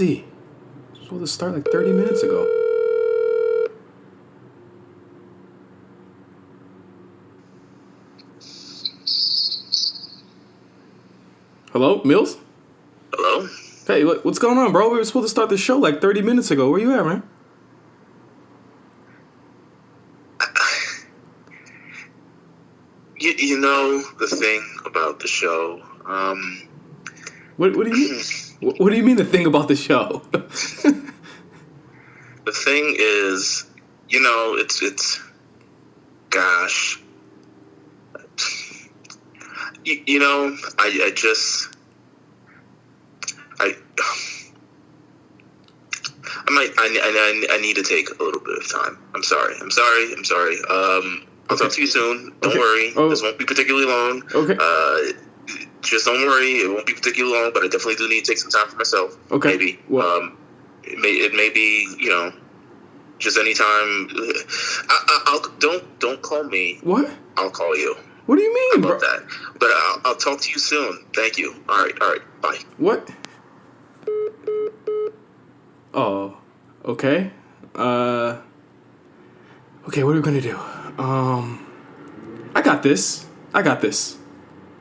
is he? Supposed to start like 30 minutes ago. Hello, Meelz? Hello? Hey, what's going on, bro? We were supposed to start the show like 30 minutes ago. Where you at, man? You know the thing about the show. What do you mean? What do you mean the thing about the show? The thing is, it's gosh. I need to take a little bit of time. I'm sorry. I'll talk to you soon. Don't worry. Oh. This won't be particularly long. Okay. Just don't worry. It won't be particularly long, but I definitely do need to take some time for myself. Okay. Maybe. Well, it may be, just any time. I'll don't call me. What? I'll call you. What do you mean, How about bro? that? But I'll talk to you soon. Thank you. All right. Bye. What? Oh, okay. Okay, what are we gonna do? I got this.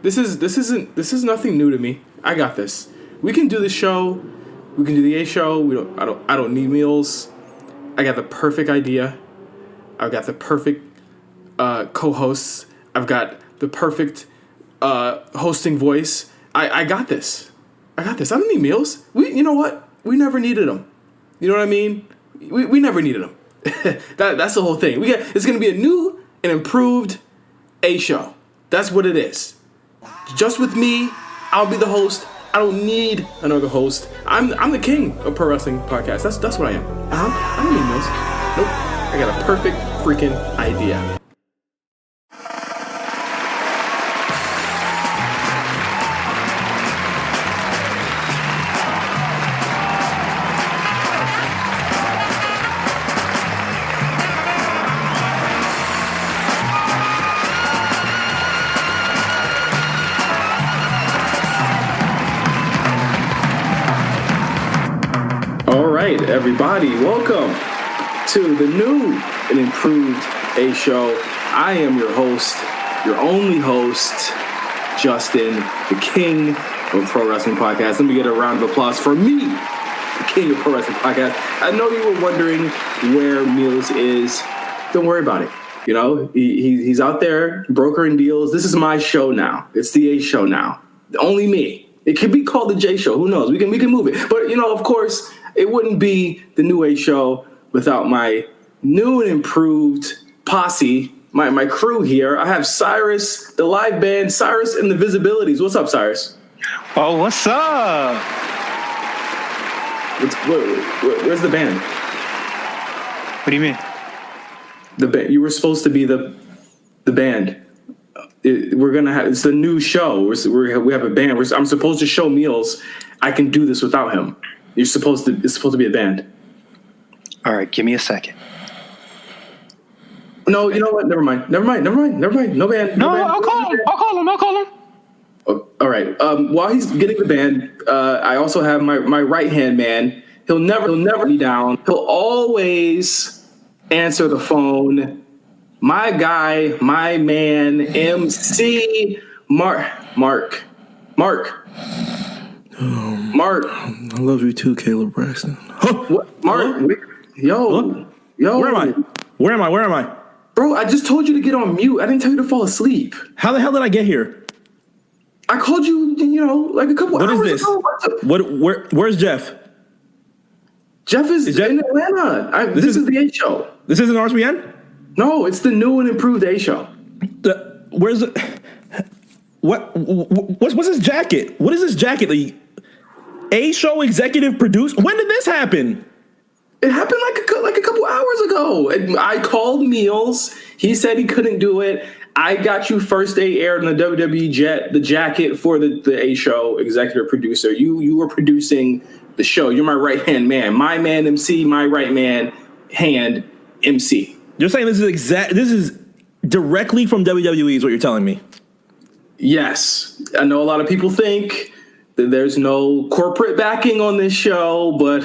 This is nothing new to me. I got this. We can do the show. We can do the A show. I don't need Meelz. I got the perfect idea. I've got the perfect co-hosts. I've got the perfect hosting voice. I got this. I don't need Meelz. You know what? We never needed them. You know what I mean? We never needed them. That's the whole thing. It's gonna be a new and improved A show. That's what it is. Just with me, I'll be the host. I don't need another host. I'm the king of pro wrestling podcasts. That's what I am. I don't need Meelz. Nope. I got a perfect freaking idea. Everybody, welcome to the new and improved A show. I am your host, your only host, Justin, the king of pro wrestling podcast. Let me get a round of applause for me, the king of pro wrestling podcast. I know you were wondering where Meelz is. Don't worry about it. You know, he's out there brokering deals. This is my show now. It's the A show now. Only me. It could be called the J show. Who knows? We can move it. But of course, it wouldn't be the new A show without my new and improved posse, my crew here. I have Cyrus, the live band, Cyrus and the Visibilities. What's up, Cyrus? Oh, what's up? Where's the band? What do you mean? The band. You were supposed to be the band. It's the new show. We have a band. I'm supposed to show Meelz I can do this without him. It's supposed to be a band. All right, give me a second. No, you know what? Never mind. No band. No, band. I'll call him. Oh, all right. While he's getting the band, I also have my right hand man. He'll never let me down. He'll always answer the phone. My guy, my man, MC Mark. Mark. I love you too, Caleb Braxton. What? Mark? Yo. Where am I? Bro, I just told you to get on mute. I didn't tell you to fall asleep. How the hell did I get here? I called you, like a couple hours ago. What is this? Where's Jeff? Jeff is in Atlanta. This is the A show. This isn't RSBN? No, it's the new and improved A show. Where's the... What's this jacket? What is this jacket? The A show executive produced? When did this happen? It happened like a couple hours ago. I called Meelz. He said he couldn't do it. I got you first day aired on the WWE the jacket for the A show executive producer. You were producing the show. You're my right hand man. My man MC, my right man hand MC. You're saying this is directly from WWE is what you're telling me. Yes. I know a lot of people think There's no corporate backing on this show, but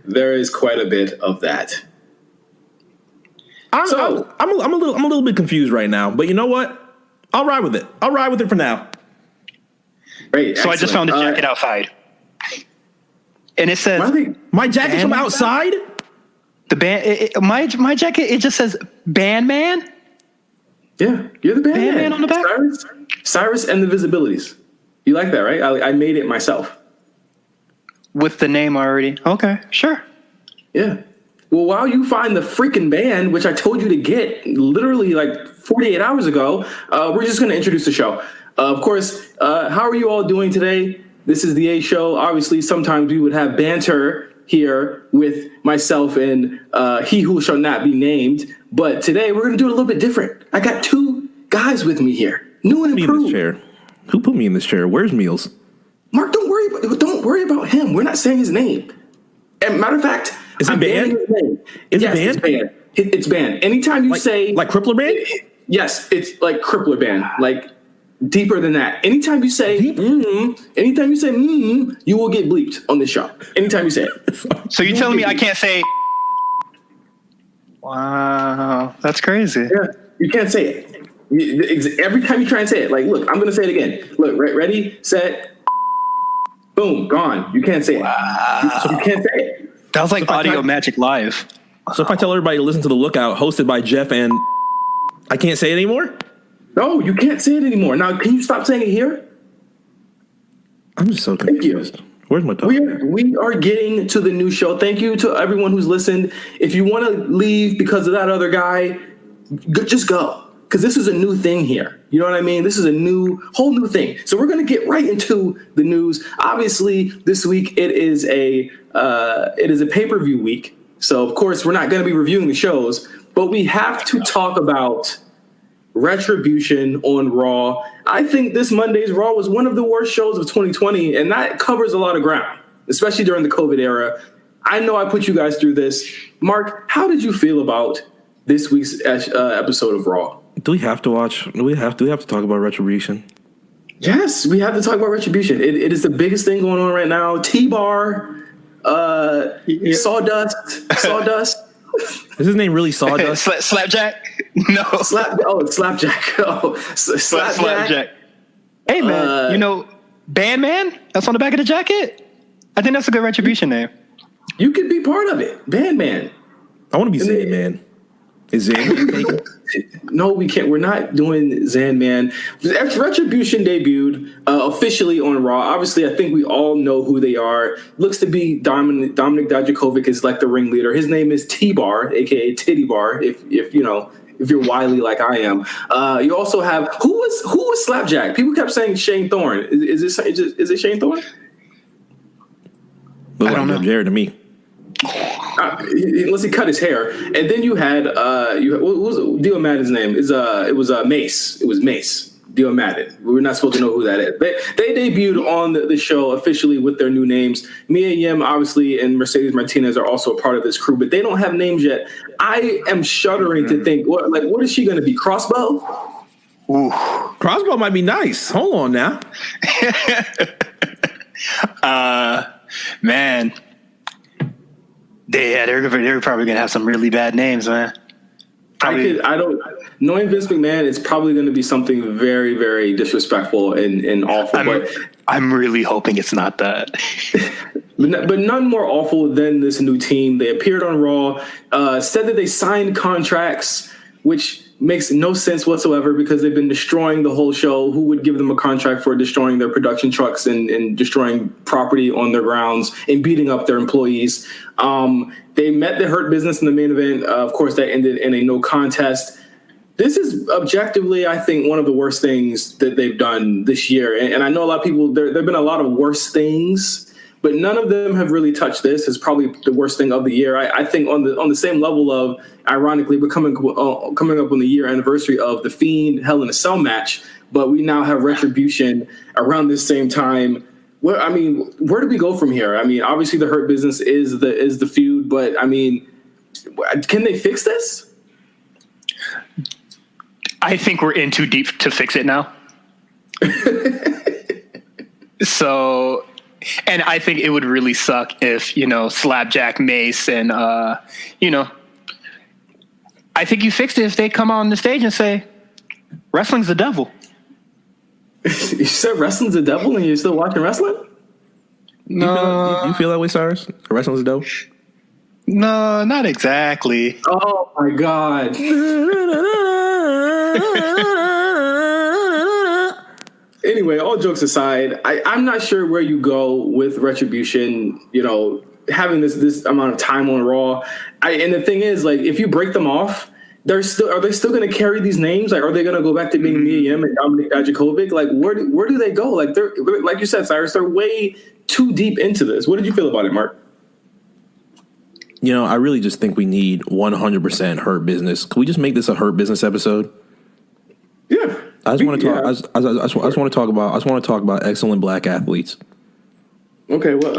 there is quite a bit of that. I'm a little bit confused right now, but you know what? I'll ride with it. I'll ride with it for now. Great. So I just found a jacket outside, and it says my jacket's from outside. The band. My jacket. It just says Band Man. Yeah, you're the band man on the back. Cyrus and the Visibilities. You like that, right? I made it myself. With the name already. Okay, sure. Yeah. Well, while you find the freaking band, which I told you to get literally like 48 hours ago, we're just going to introduce the show. Of course, how are you all doing today? This is the A Show. Obviously, sometimes we would have banter here with myself and he who shall not be named. But today we're going to do it a little bit different. I got two guys with me here. New and improved. Who put me in this chair? Where's Meelz? Mark, don't worry about him. We're not saying his name. And matter of fact, is it banned? It's banned. It's banned. Anytime you say like Crippler band? Yes, it's like Crippler band. Like deeper than that. Anytime you say you will get bleeped on this show. Anytime you say it. So you're telling me I can't say? Wow, that's crazy. Yeah, you can't say it. Every time you try and say it, like, look, I'm going to say it again. Look, ready, set, boom, gone. You can't say it. So you can't say it. That was like Audio Magic Live. So if I tell everybody to listen to The Lookout, hosted by Jeff and I can't say it anymore? No, you can't say it anymore. Now, can you stop saying it here? I'm just so confused. Where's my dog? We are getting to the new show. Thank you to everyone who's listened. If you want to leave because of that other guy, just go. Because this is a new thing here. You know what I mean? This is a whole new thing. So we're going to get right into the news. Obviously, this week it is a pay-per-view week. So, of course, we're not going to be reviewing the shows. But we have to talk about Retribution on Raw. I think this Monday's Raw was one of the worst shows of 2020. And that covers a lot of ground, especially during the COVID era. I know I put you guys through this. Mark, how did you feel about this week's episode of Raw? Do we have to watch? Do we have to talk about Retribution? Yes, we have to talk about Retribution. It is the biggest thing going on right now. T-Bar, Sawdust. Is his name really Sawdust? Slapjack? No. It's Slapjack. Slapjack. Hey, man, Band Man? That's on the back of the jacket? I think that's a good Retribution name. You could be part of it. Band Man. I want to be Zan Man. Is Zan taken? No, we can't. We're not doing Zan Man. Retribution debuted officially on Raw. Obviously, I think we all know who they are. Looks to be Dominic Dijakovic is like the ringleader. His name is T-Bar, aka Titty Bar. If you're wily like I am. You also have who was Slapjack? People kept saying Shane Thorne. Is it Shane Thorne? Looks like Jeff Jarrett to me. Unless he cut his hair, and then you had what was Dio Madden's name? It was Mace. It was Mace. Dio Madden. We were not supposed to know who that is. They debuted on the show officially with their new names. Mia Yim, obviously, and Mercedes Martinez are also a part of this crew, but they don't have names yet. I am shuddering to think what is she going to be? Crossbow? Ooh. Crossbow might be nice. Hold on now. Man. They're probably gonna have some really bad names, man. Knowing Vince McMahon, it's probably going to be something very, very disrespectful and awful. I'm really hoping it's not that. But none more awful than this new team. They appeared on Raw, said that they signed contracts, which makes no sense whatsoever because they've been destroying the whole show. Who would give them a contract for destroying their production trucks and destroying property on their grounds and beating up their employees? They met the Hurt Business in the main event. Of course, that ended in a no contest. This is objectively, I think, one of the worst things that they've done this year. And I know a lot of people, there have been a lot of worse things, but none of them have really touched this. It's probably the worst thing of the year. I think on the same level of, ironically, we're coming up on the year anniversary of The Fiend Hell in a Cell match, but we now have Retribution around this same time. Where do we go from here? I mean, obviously the Hurt Business is the feud, but I mean, can they fix this? I think we're in too deep to fix it now. So, and I think it would really suck if, you know, Slapjack, Mace, and, you know, I think you fixed it if they come on the stage and say, wrestling's the devil. You said wrestling's the devil and you're still watching wrestling? No. You feel that way, Cyrus? Wrestling's dope? No, not exactly. Oh, my God. Anyway, all jokes aside, I'm not sure where you go with Retribution, you know, having this amount of time on Raw. And the thing is, like, if you break them off, are they still going to carry these names? Like, are they going to go back to being Mia Yim and Dominic Dijakovic? Like, where do they go? Like, they're, like you said, Cyrus, they're way too deep into this. What did you feel about it, Mark? You know, I really just think we need 100% Hurt Business. Can we just make this a Hurt Business episode? Yeah. I just want to talk. I just want to talk about excellent black athletes. Okay. Well,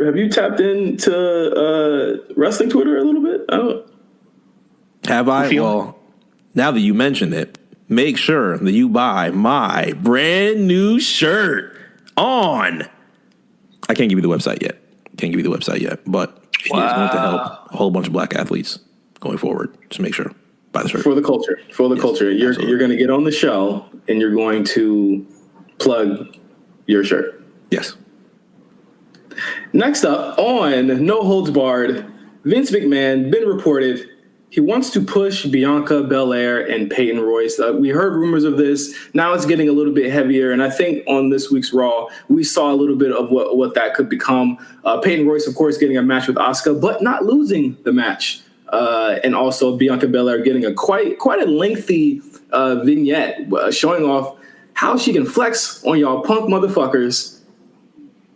have you tapped into wrestling Twitter a little bit? I don't. Have I? Well, now that you mentioned it, make sure that you buy my brand new shirt on. I can't give you the website yet. But it is going to help a whole bunch of black athletes going forward. Just make sure. Buy the shirt. For the culture. You're going to get on the show and you're going to plug your shirt. Yes. Next up on No Holds Barred, Vince McMahon been reported he wants to push Bianca Belair and Peyton Royce. We heard rumors of this. Now it's getting a little bit heavier, and I think on this week's Raw we saw a little bit of what that could become. Peyton Royce, of course, getting a match with Asuka, but not losing the match. And also Bianca Belair getting a quite a lengthy vignette showing off how she can flex on y'all punk motherfuckers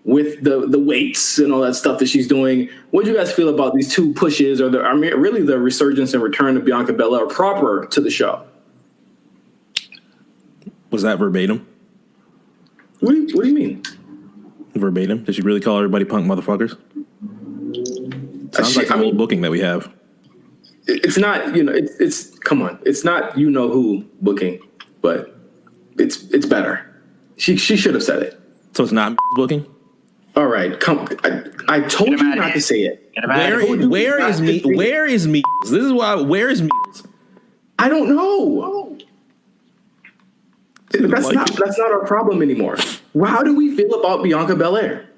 with the weights and all that stuff that she's doing. What do you guys feel about these two pushes, or really the resurgence and return of Bianca Belair proper to the show? Was that verbatim? What do you mean? Verbatim? Did she really call everybody punk motherfuckers? Sounds like some old booking that we have. It's not, it's come on. It's not who booking, but it's better. She should have said it. So it's not booking? All right, come. I told you not to say it. Where is Meelz? This is why. Where is Meelz? I don't know. That's not our problem anymore. How do we feel about Bianca Belair?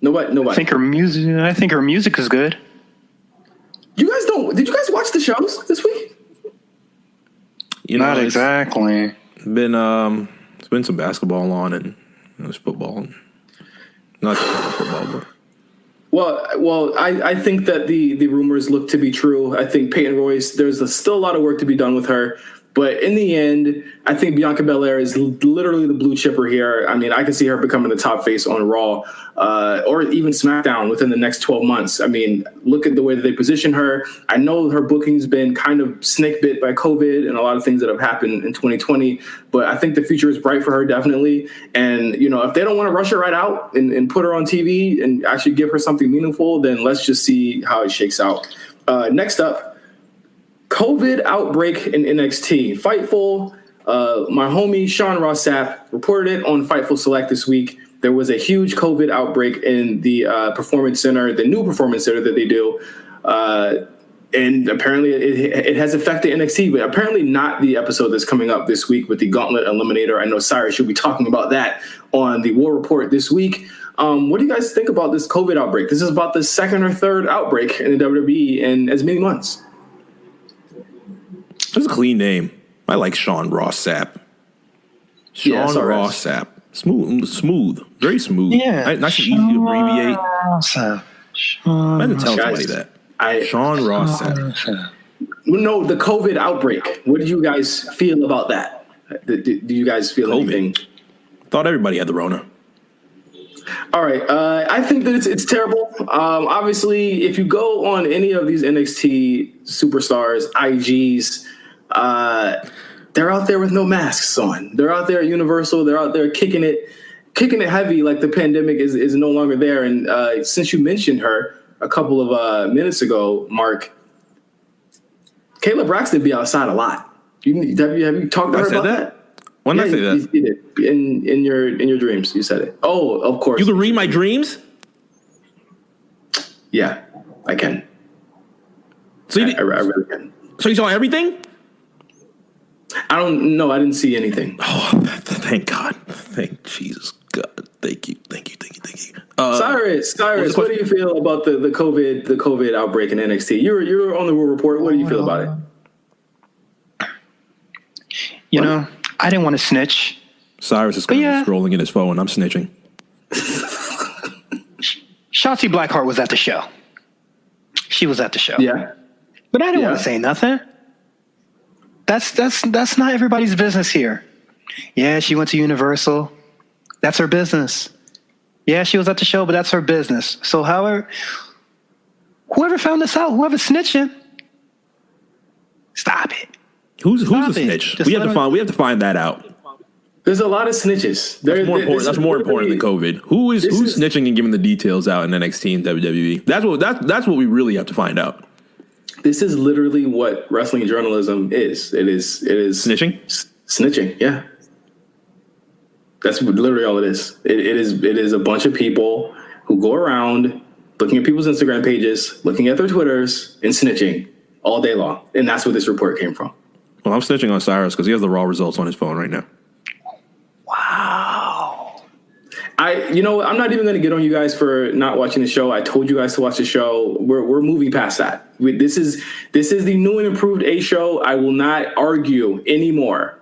Nobody. I think her music is good. You guys don't. Did you guys watch the shows this week? Not exactly. It's been some basketball on, and there's football. And not football, but. Well, I think that the rumors look to be true. I think Peyton Royce, there's still a lot of work to be done with her. But in the end, I think Bianca Belair is literally the blue chipper here. I mean, I can see her becoming the top face on Raw or even SmackDown within the next 12 months. I mean, look at the way that they position her. I know her booking's been kind of snake bit by COVID and a lot of things that have happened in 2020, but I think the future is bright for her, definitely. And, if they don't want to rush her right out and put her on TV and actually give her something meaningful, then let's just see how it shakes out. Next up, COVID outbreak in NXT. Fightful, my homie Sean Ross Sapp reported it on Fightful Select this week. There was a huge COVID outbreak in the Performance Center, the new Performance Center that they do. And apparently it has affected NXT, but apparently not the episode that's coming up this week with the Gauntlet Eliminator. I know Cyrus should be talking about that on the War Report this week. What do you guys think about this COVID outbreak? This is about the second or third outbreak in the WWE in as many months. It's a clean name. I like Sean Ross Sapp. Sean Ross Sapp. Smooth. Very smooth. Yeah. Nice and easy to abbreviate. Imagine telling somebody that. Sean Ross Sapp. No, the COVID outbreak. What did you guys feel about that? Do you guys feel anything? Thought everybody had the Rona. All right. I think that it's terrible. Obviously, if you go on any of these NXT superstars, IGs, they're out there with no masks on. They're out there at Universal. They're out there kicking it heavy like the pandemic is no longer there. And since you mentioned her a couple of minutes ago, Mark, Kayla Braxton be outside a lot. Have you talked to her about that? When did I say that? You did. In your dreams, you said it. Oh, of course. You can read my dreams? Yeah, I can. So I really can. So you saw everything? I don't know. I didn't see anything. Oh, thank God. Thank Jesus God. Thank you. Cyrus, what do you feel about the COVID outbreak in NXT? You're on the Raw Report. What do you feel about it? You know, I didn't want to snitch. Cyrus is scrolling in his phone. I'm snitching. Shotzi Blackheart was at the show. She was at the show. Yeah. But I didn't want to say nothing. That's not everybody's business here. Yeah, she went to Universal. That's her business. Yeah, she was at the show, but that's her business. So whoever found this out, whoever's snitching, stop it. Who's the snitch? We have to find that out. There's a lot of snitches. That's more important than COVID. Who's snitching and giving the details out in NXT and WWE? That's what we really have to find out. This is literally what wrestling journalism is. It is snitching. Snitching, yeah. That's literally all it is. It is a bunch of people who go around looking at people's Instagram pages, looking at their Twitters, and snitching all day long. And that's where this report came from. Well, I'm snitching on Cyrus because he has the raw results on his phone right now. Wow. I'm not even going to get on you guys for not watching the show. I told you guys to watch the show. We're moving past that. This is the new and improved A show. I will not argue anymore.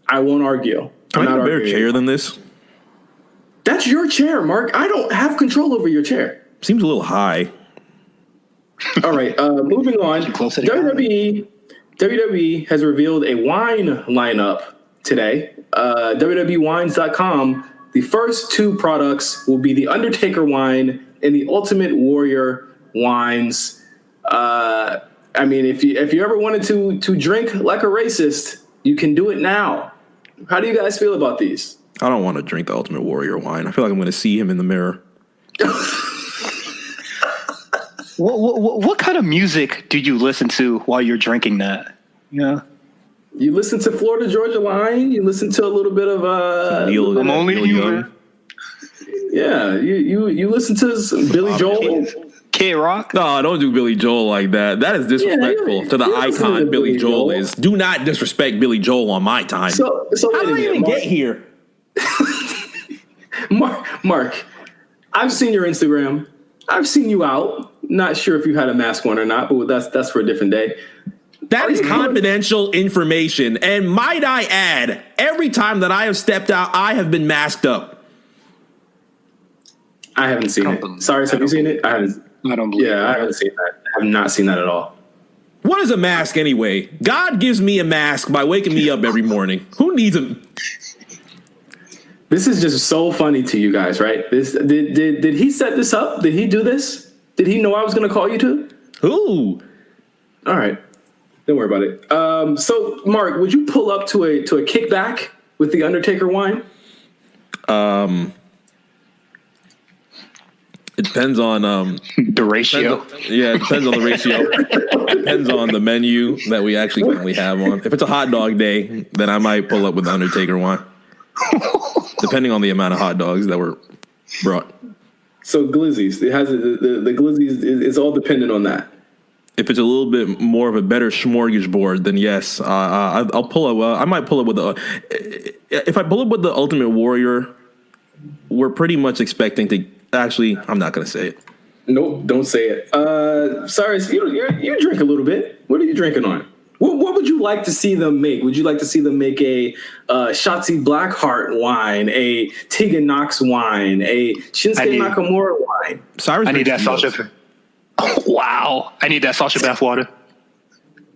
I won't argue. I'm not a better chair than this. That's your chair, Mark. I don't have control over your chair. Seems a little high. All right. Moving on. WWE has revealed a wine lineup today. WWEwines.com. The first two products will be the Undertaker wine and the Ultimate Warrior wines. If you ever wanted to drink like a racist, you can do it now. How do you guys feel about these? I don't want to drink the Ultimate Warrior wine. I feel like I'm going to see him in the mirror. What kind of music do you listen to while you're drinking that? Yeah. You listen to Florida Georgia Line. You listen to a little bit of I'm only human. Yeah, you listen to some Billy Joel. K-Rock? No, don't do Billy Joel like that. That is disrespectful to the icon Billy Joel is. Do not disrespect Billy Joel on my time. So how did I even get here? Mark, I've seen your Instagram. I've seen you out. Not sure if you had a mask on or not, but that's for a different day. That is confidential information. And might I add, every time that I have stepped out, I have been masked up. I haven't seen it. Sorry, have you seen it? I don't believe it. I haven't seen that. I have not seen that at all. What is a mask anyway? God gives me a mask by waking me up every morning. Who needs a... This is just so funny to you guys, right? Did he set this up? Did he do this? Did he know I was going to call you two? Who? All right. Don't worry about it. So, Mark, would you pull up to a kickback with the Undertaker wine? It depends on the ratio. It depends on the ratio. Depends on the menu that we actually currently have on. If it's a hot dog day, then I might pull up with the Undertaker wine. Depending on the amount of hot dogs that were brought. So Glizzy's, it has the Glizzy's. It's all dependent on that. If it's a little bit more of a better smorgasbord, then yes, I'll pull up. I might pull up with the. If I pull up with the Ultimate Warrior, we're pretty much expecting to. Actually, I'm not going to say it. Nope, don't say it. Sorry, you drink a little bit. What are you drinking on? What would you like to see them make? Would you like to see them make a Shotzi Blackheart wine, a Tegan Knox wine, a Shinsuke Nakamura wine? I need that Sasha. Oh, wow, I need that Sasha bathwater.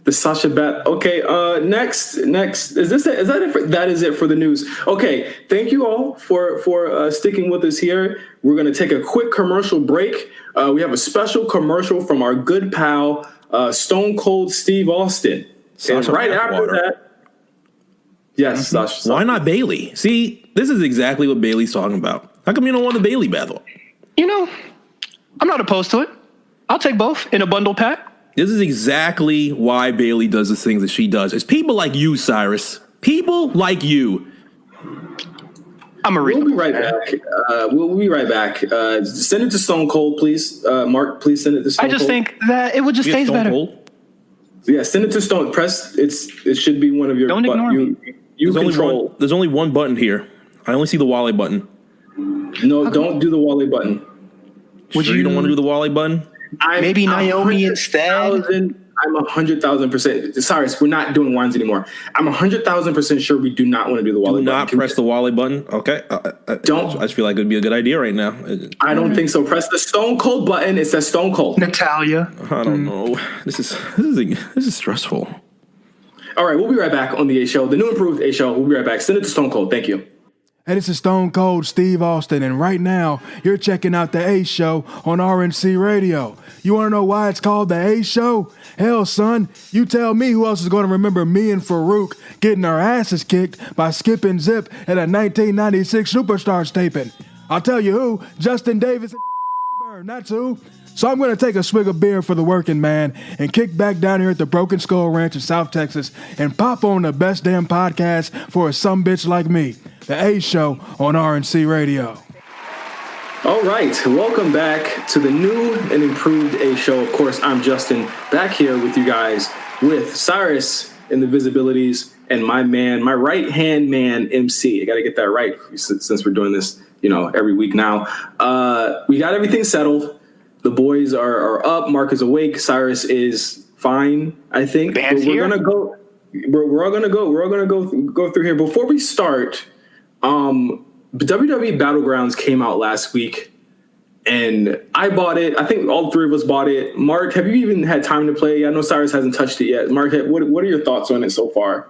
The Sasha Bath. Okay. Next. Is that it? That is it for the news. Okay. Thank you all for sticking with us here. We're gonna take a quick commercial break. We have a special commercial from our good pal Stone Cold Steve Austin. Sasha and right after that, yes, Sasha. Why not Bailey? See, this is exactly what Bailey's talking about. How come you don't want the Bailey bathwater? I'm not opposed to it. I'll take both in a bundle pack. This is exactly why Bailey does the things that she does. It's people like you, Cyrus. People like you I'm a We'll be reasonable right fan. back. We'll be right back. Send it to Stone Cold, please. Mark, please send it to Stone I Cold. just think that it would just We have taste Stone better. Cold? Yeah, send it to Stone. Press. It should be one of your. Don't ignore me. You There's control. there's only one button here. I only see the Wally button. No, don't do the Wally button. Would You don't want to do the Wally button? Maybe Naomi instead? I'm 100,000%. Sorry, we're not doing wines anymore. I'm 100,000% sure we do not want to do the Wally Do button. not press the Wally button. Okay. Don't. I just feel like it'd be a good idea right now. I don't think so. Press the Stone Cold button. It says Stone Cold. Natalia. I don't know. This is stressful. All right, we'll be right back on the A Show, the new improved A Show. We'll be right back. Send it to Stone Cold. Thank you. Hey, this is Stone Cold Steve Austin, and right now you're checking out the A Show on RNC Radio. You want to know why it's called the A Show? Hell, son, you tell me who else is going to remember me and Farouk getting our asses kicked by Skip and Zip at a 1996 Superstars taping. I'll tell you who, Justin Davis and Burn, that's who. So I'm going to take a swig of beer for the working man and kick back down here at the Broken Skull Ranch in South Texas and pop on the best damn podcast for a sumbitch like me, the A Show on RNC Radio. All right, welcome back to the new and improved A Show. Of course, I'm Justin, back here with you guys with Cyrus in the Visibilities and my man, my right-hand man, MC. I got to get that right since we're doing this, every week now. We got everything settled. The boys are up. Mark is awake. Cyrus is fine, I think. Band's But we're here. gonna go. We're all gonna go. We're all gonna go through here. Before we start, WWE Battlegrounds came out last week, and I bought it. I think all three of us bought it. Mark, have you even had time to play? I know Cyrus hasn't touched it yet. Mark, what are your thoughts on it so far?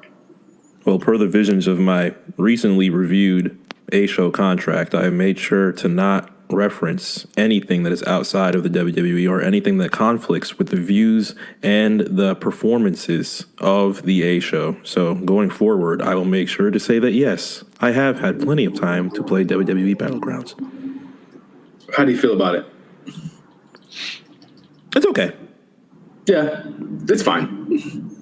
Well, per the visions of my recently reviewed A Show contract, I have made sure to not reference anything that is outside of the WWE or anything that conflicts with the views and the performances of the A Show. So going forward, I will make sure to say that, yes, I have had plenty of time to play WWE Battlegrounds. How do you feel about it? It's okay. Yeah, it's fine.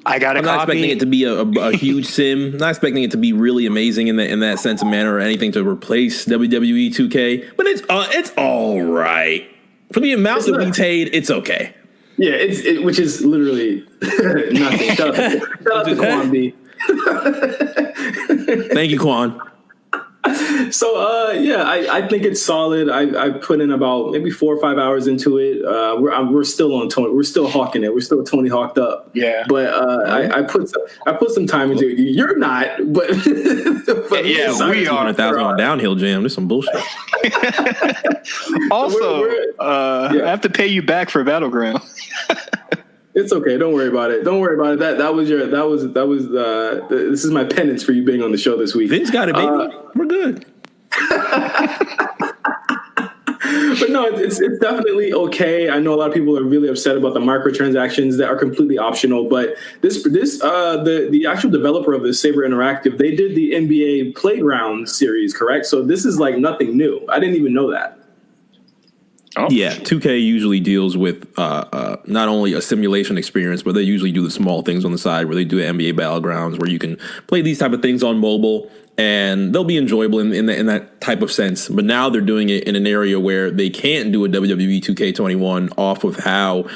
I got a I'm not copy. expecting it to be a huge sim. Not expecting it to be really amazing in that sense of manner or anything to replace WWE 2K. But it's all right for the amount that we paid. It's okay. Yeah, which is literally nothing. Shout out to Quan B. Thank you, Quan. So I think it's solid. I put in about maybe 4 or 5 hours into it. We're still on Tony. We're still hawking it. We're still Tony hawked up. Yeah. But I put some time into it. You're not, but Yeah, we are. 100,000 on downhill jam. There's some bullshit. Also, yeah. I have to pay you back for Battleground. It's okay. Don't worry about it. This is my penance for you being on the show this week. Vince got it, baby. We're good. But no, it's definitely okay. I know a lot of people are really upset about the microtransactions that are completely optional. But the actual developer of this, Saber Interactive, they did the NBA Playground series, correct? So this is like nothing new. I didn't even know that. Oh. Yeah, 2K usually deals with not only a simulation experience, but they usually do the small things on the side where they do NBA Battlegrounds, where you can play these type of things on mobile, and they'll be enjoyable in that type of sense. But now they're doing it in an area where they can't do a WWE 2K21 off of how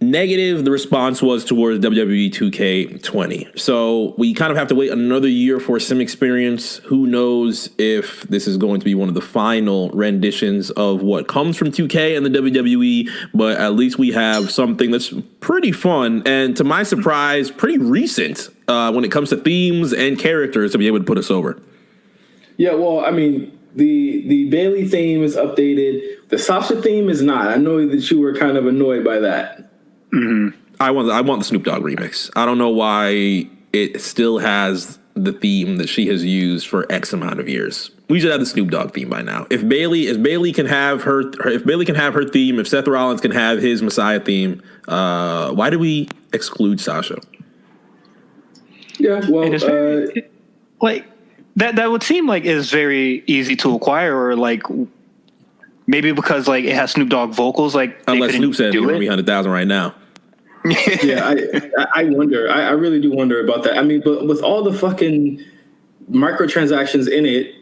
negative the response was towards WWE 2K20. So we kind of have to wait another year for sim experience. Who knows if this is going to be one of the final renditions of what comes from 2K and the WWE, but at least we have something that's pretty fun and, to my surprise, pretty recent when it comes to themes and characters to be able to put us over. Yeah, well, I mean, the Bailey theme is updated. The Sasha theme is not. I know that you were kind of annoyed by that. Mm-hmm. I want the Snoop Dogg remix. I don't know why it still has the theme that she has used for X amount of years. We should have the Snoop Dogg theme by now. If Bailey can have her theme, if Seth Rollins can have his Messiah theme, why do we exclude Sasha? Yeah, well, Like that would seem like it's very easy to acquire, or like maybe because like it has Snoop Dogg vocals, like they Unless couldn't Snoop said do it's it. gonna be 100,000 right now. yeah, I wonder. I really do wonder about that. I mean, but with all the fucking microtransactions in it.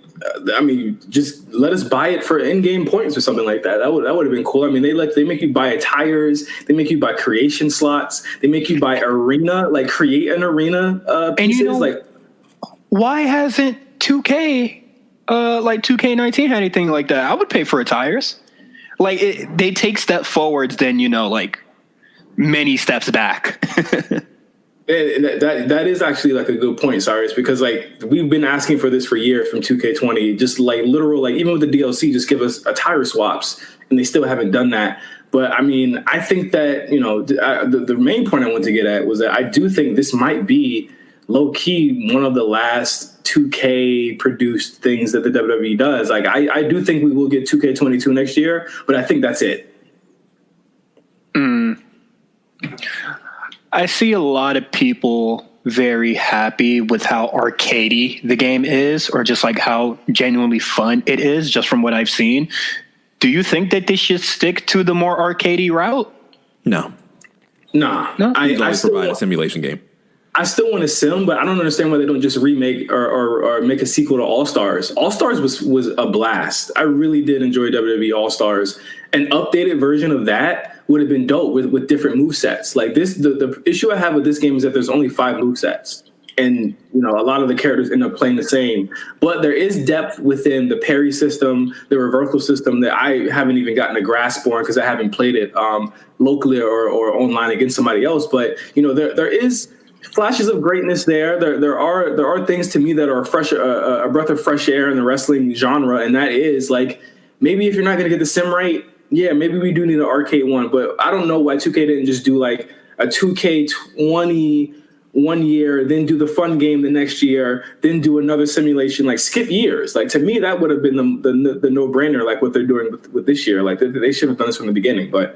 I mean, just let us buy it for in-game points or something like that. That would have been cool. I mean, they make you buy tires, they make you buy creation slots, they make you buy arena, like create an arena pieces. And like, why hasn't 2K, like 2K19 had anything like that? I would pay for tires. Like they take step forwards, then like many steps back. And that is actually like a good point, Cyrus, because like we've been asking for this for years from 2K20, just like literal, like even with the DLC, just give us a tire swaps, and they still haven't done that. But I mean, I think that the main point I want to get at was that I do think this might be low key one of the last 2K produced things that the WWE does. Like I do think we will get 2K22 next year, but I think that's it. I see a lot of people very happy with how arcadey the game is, or just like how genuinely fun it is, just from what I've seen. Do you think that they should stick to the more arcadey route? No. Nah. No? I still provide a simulation game. I still want to sim, but I don't understand why they don't just remake or make a sequel to All Stars. All Stars was a blast. I really did enjoy WWE All Stars. An updated version of that would have been dope with different movesets. Like this, the issue I have with this game is that there's only 5 movesets. And, a lot of the characters end up playing the same. But there is depth within the parry system, the reversal system that I haven't even gotten a grasp on because I haven't played it locally or online against somebody else. But, there is flashes of greatness there. There are things to me that are a breath of fresh air in the wrestling genre. And that is like, maybe if you're not going to get the sim right, yeah, maybe we do need an arcade one, but I don't know why 2K didn't just do like a 2K20 one year, then do the fun game the next year, then do another simulation, like skip years. Like to me, that would have been the no-brainer, like what they're doing with this year. Like they should have done this from the beginning, but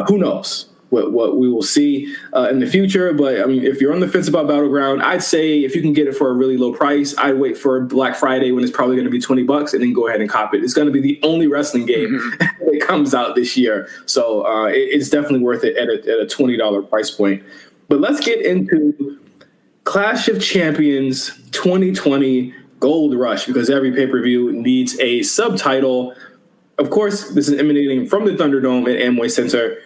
who knows what we will see in the future. But I mean, if you're on the fence about Battleground, I'd say if you can get it for a really low price, I'd wait for Black Friday when it's probably going to be $20 and then go ahead and cop it. It's going to be the only wrestling game that comes out this year. So it's definitely worth it at a $20 price point. But let's get into Clash of Champions 2020 Gold Rush, because every pay-per-view needs a subtitle. Of course, this is emanating from the Thunderdome at Amway Center.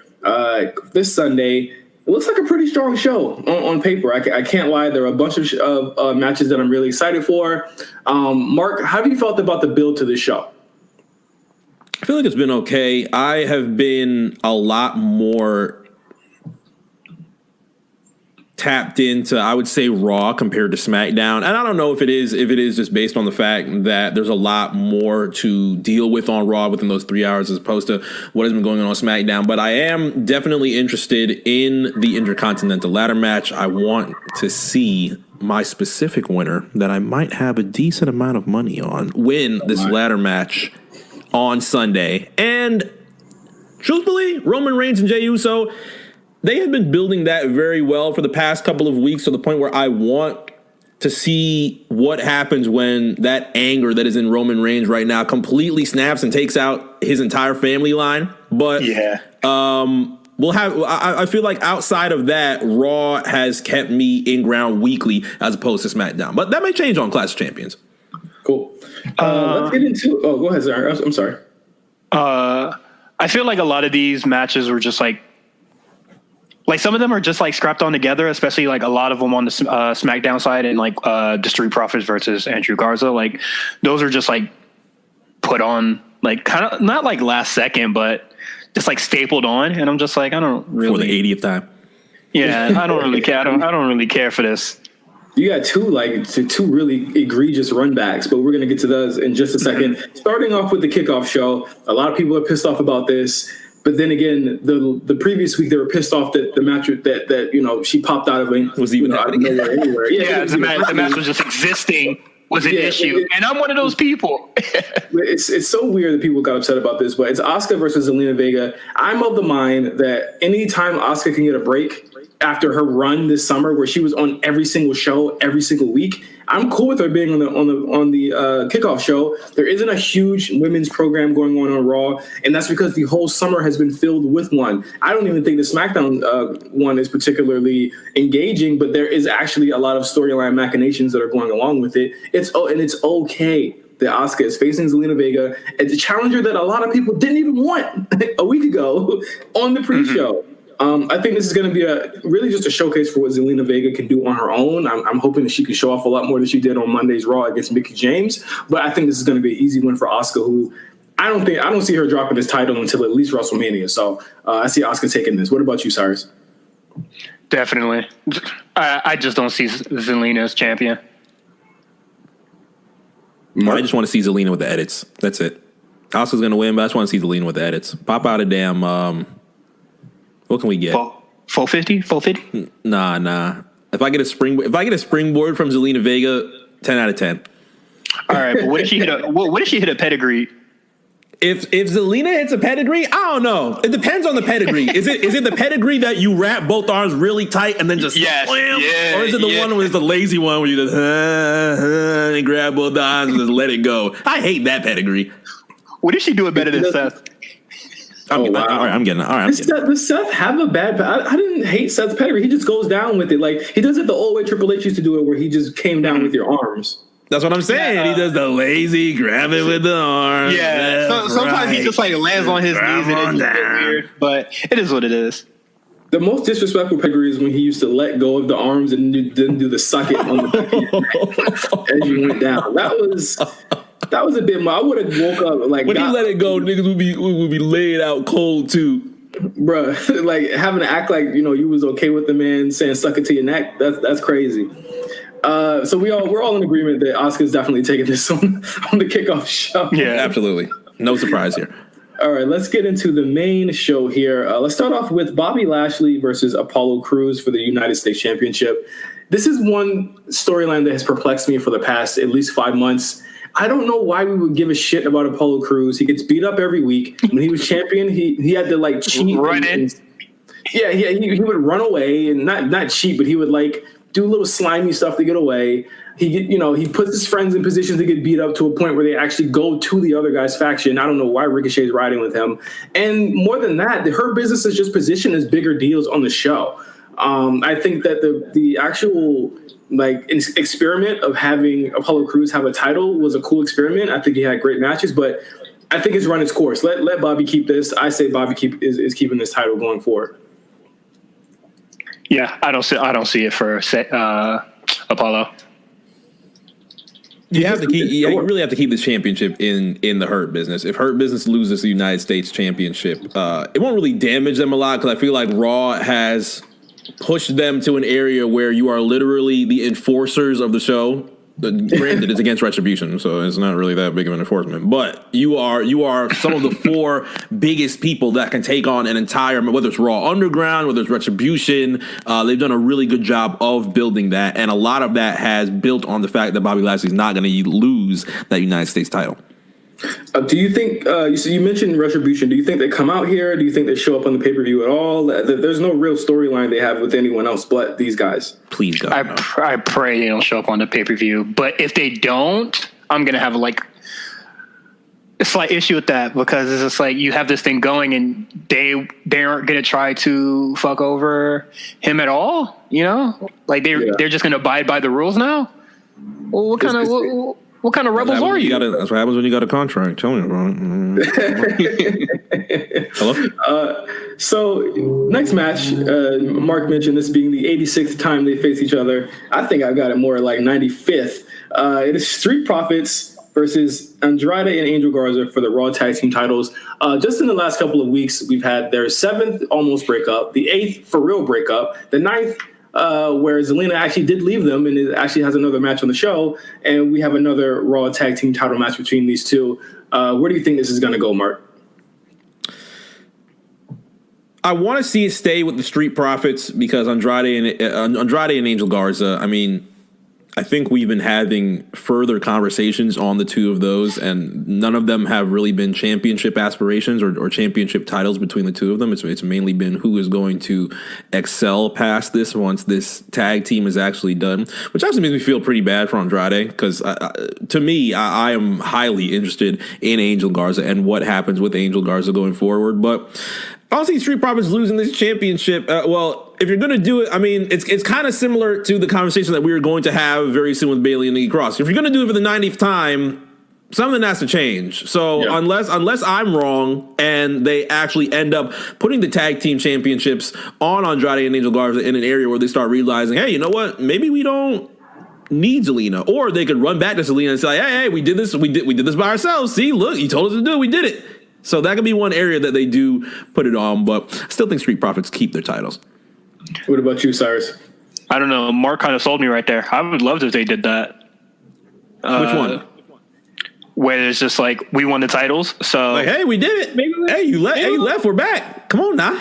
This Sunday, it looks like a pretty strong show on paper. I can't lie. There are a bunch of matches that I'm really excited for. Mark, how have you felt about the build to this show? I feel like it's been okay. I have been a lot more tapped into, I would say, Raw compared to SmackDown. And I don't know if it is just based on the fact that there's a lot more to deal with on Raw within those 3 hours as opposed to what has been going on SmackDown. But I am definitely interested in the Intercontinental Ladder match. I want to see my specific winner that I might have a decent amount of money on win this ladder match on Sunday. And truthfully, Roman Reigns and Jey Uso, they have been building that very well for the past couple of weeks to the point where I want to see what happens when that anger that is in Roman Reigns right now completely snaps and takes out his entire family line. But yeah, we'll have. I feel like outside of that, Raw has kept me in ground weekly as opposed to SmackDown. But that may change on Clash of Champions. Cool. Let's get into. Oh, go ahead, Zara. I'm sorry. I feel like a lot of these matches were just like some of them are just like scrapped on together, especially like a lot of them on the SmackDown side and like the Street Profits versus Andrew Garza. Like those are just like put on like kind of not like last second, but just like stapled on. And I'm just like, I don't really. For the 80th time. Yeah, I don't really care. I don't really care for this. You got two really egregious runbacks, but we're going to get to those in just a second. Starting off with the kickoff show, a lot of people are pissed off about this. But then again, the previous week they were pissed off that the match that she popped out of it was even happening anywhere. Yeah, the match was just existing was an issue, and I'm one of those people. It's so weird that people got upset about this, but it's Asuka versus Zelina Vega. I'm of the mind that anytime Asuka can get a break, after her run this summer where she was on every single show every single week. I'm cool with her being on the kickoff show. There isn't a huge women's program going on Raw, and that's because the whole summer has been filled with one. I don't even think the SmackDown one is particularly engaging, but there is actually a lot of storyline machinations that are going along with it. It's okay that Asuka is facing Zelina Vega. It's a challenger that a lot of people didn't even want a week ago on the pre-show. I think this is going to be really just a showcase for what Zelina Vega can do on her own. I'm hoping that she can show off a lot more than she did on Monday's Raw against Mickie James. But I think this is going to be an easy win for Asuka, who I don't see her dropping this title until at least WrestleMania. So I see Asuka taking this. What about you, Cyrus? Definitely. I just don't see Zelina as champion. I just want to see Zelina with the edits. That's it. Asuka's going to win, but I just want to see Zelina with the edits. Pop out a damn... what can we get? 450? 450? Nah. If I get a springboard from Zelina Vega, 10 out of 10. All right, but what if she hit a pedigree? If Zelina hits a pedigree, I don't know. It depends on the pedigree. Is it the pedigree that you wrap both arms really tight and then just slam? Yeah, or is it the one where it's the lazy one where you just and grab both arms and just let it go? I hate that pedigree. What if she do it better than Seth? I'm getting it. Does Seth have a bad... I didn't hate Seth's pedigree. He just goes down with it. Like, he does it the old way Triple H used to do it, where he just came down with your arms. That's what I'm saying. He does the lazy grab it with the arm. Yeah. Sometimes he just like lands on his knees and it's weird, but it is what it is. The most disrespectful pedigree is when he used to let go of the arms and didn't do the suck it on the as you went down. That was a bit more. I would have woke up like when he let it go, niggas would be laid out cold too. Bruh, like having to act like you was okay with the man saying suck it to your neck. That's crazy. So we're all in agreement that Asuka's definitely taking this on the kickoff show. Yeah, absolutely. No surprise here. All right, let's get into the main show here. Let's start off with Bobby Lashley versus Apollo Crews for the United States Championship. This is one storyline that has perplexed me for the past at least 5 months. I don't know why we would give a shit about Apollo Crews. He gets beat up every week. When he was champion, he had to like cheat. Run in. Yeah, he would run away and not cheat, but he would like do little slimy stuff to get away. He puts his friends in positions to get beat up to a point where they actually go to the other guy's faction. I don't know why Ricochet's riding with him. And more than that, her business is just positioned as bigger deals on the show. I think that the actual experiment of having Apollo Crews have a title was a cool experiment. I think he had great matches, but I think it's run its course. Let Bobby keep this. I say Bobby is keeping this title going forward. Yeah, I don't see it for Apollo. You really have to keep this championship in the Hurt Business. If Hurt Business loses the United States Championship, it won't really damage them a lot because I feel like Raw has pushed them to an area where you are literally the enforcers of the show. Granted, it's against Retribution, so it's not really that big of an enforcement. But you are some of the four biggest people that can take on an entire, whether it's Raw Underground, whether it's Retribution. They've done a really good job of building that, and a lot of that has built on the fact that Bobby Lashley's not going to lose that United States title. Do you think, you mentioned Retribution, do you think they come out here? Do you think they show up on the pay-per-view at all? There's no real storyline they have with anyone else but these guys. Please God. I pray they don't show up on the pay-per-view. But if they don't, I'm going to have a slight issue with that because it's just like you have this thing going and they aren't going to try to fuck over him at all, Like they're just going to abide by the rules now? Well, what kind of rebels are you? That's what happens when you got a contract. Tell me about it. Hello? So, next match, Mark mentioned this being the 86th time they face each other. I think I've got it more like 95th. It is Street Profits versus Andrade and Angel Garza for the Raw Tag Team titles. Just in the last couple of weeks, we've had their 7th almost breakup, the 8th for real breakup, the 9th where Zelina actually did leave them and it actually has another match on the show. And we have another Raw Tag Team title match between these two. Where do you think this is going to go, Mark? I want to see it stay with the Street Profits because Andrade and Angel Garza, I mean, I think we've been having further conversations on the two of those, and none of them have really been championship aspirations or championship titles between the two of them. It's mainly been who is going to excel past this once this tag team is actually done, which actually makes me feel pretty bad for Andrade because to me, I am highly interested in Angel Garza and what happens with Angel Garza going forward. But honestly, Street Profits losing this championship, if you're going to do it, I mean, it's kind of similar to the conversation that we were going to have very soon with Bayley and Nikki Cross. If you're going to do it for the 90th time, something has to change. So unless I'm wrong and they actually end up putting the tag team championships on Andrade and Angel Garza in an area where they start realizing, hey, you know what? Maybe we don't need Zelina. Or they could run back to Zelina and say, hey, we did this. We did this by ourselves. See, look, you told us to do it. We did it. So that could be one area that they do put it on, but I still think Street Profits keep their titles. What about you, Cyrus? I don't know. Mark kind of sold me right there. I would love if they did that. Which one? Where it's just like we won the titles. So like, hey, we did it. Hey, you left. We're back. Come on now.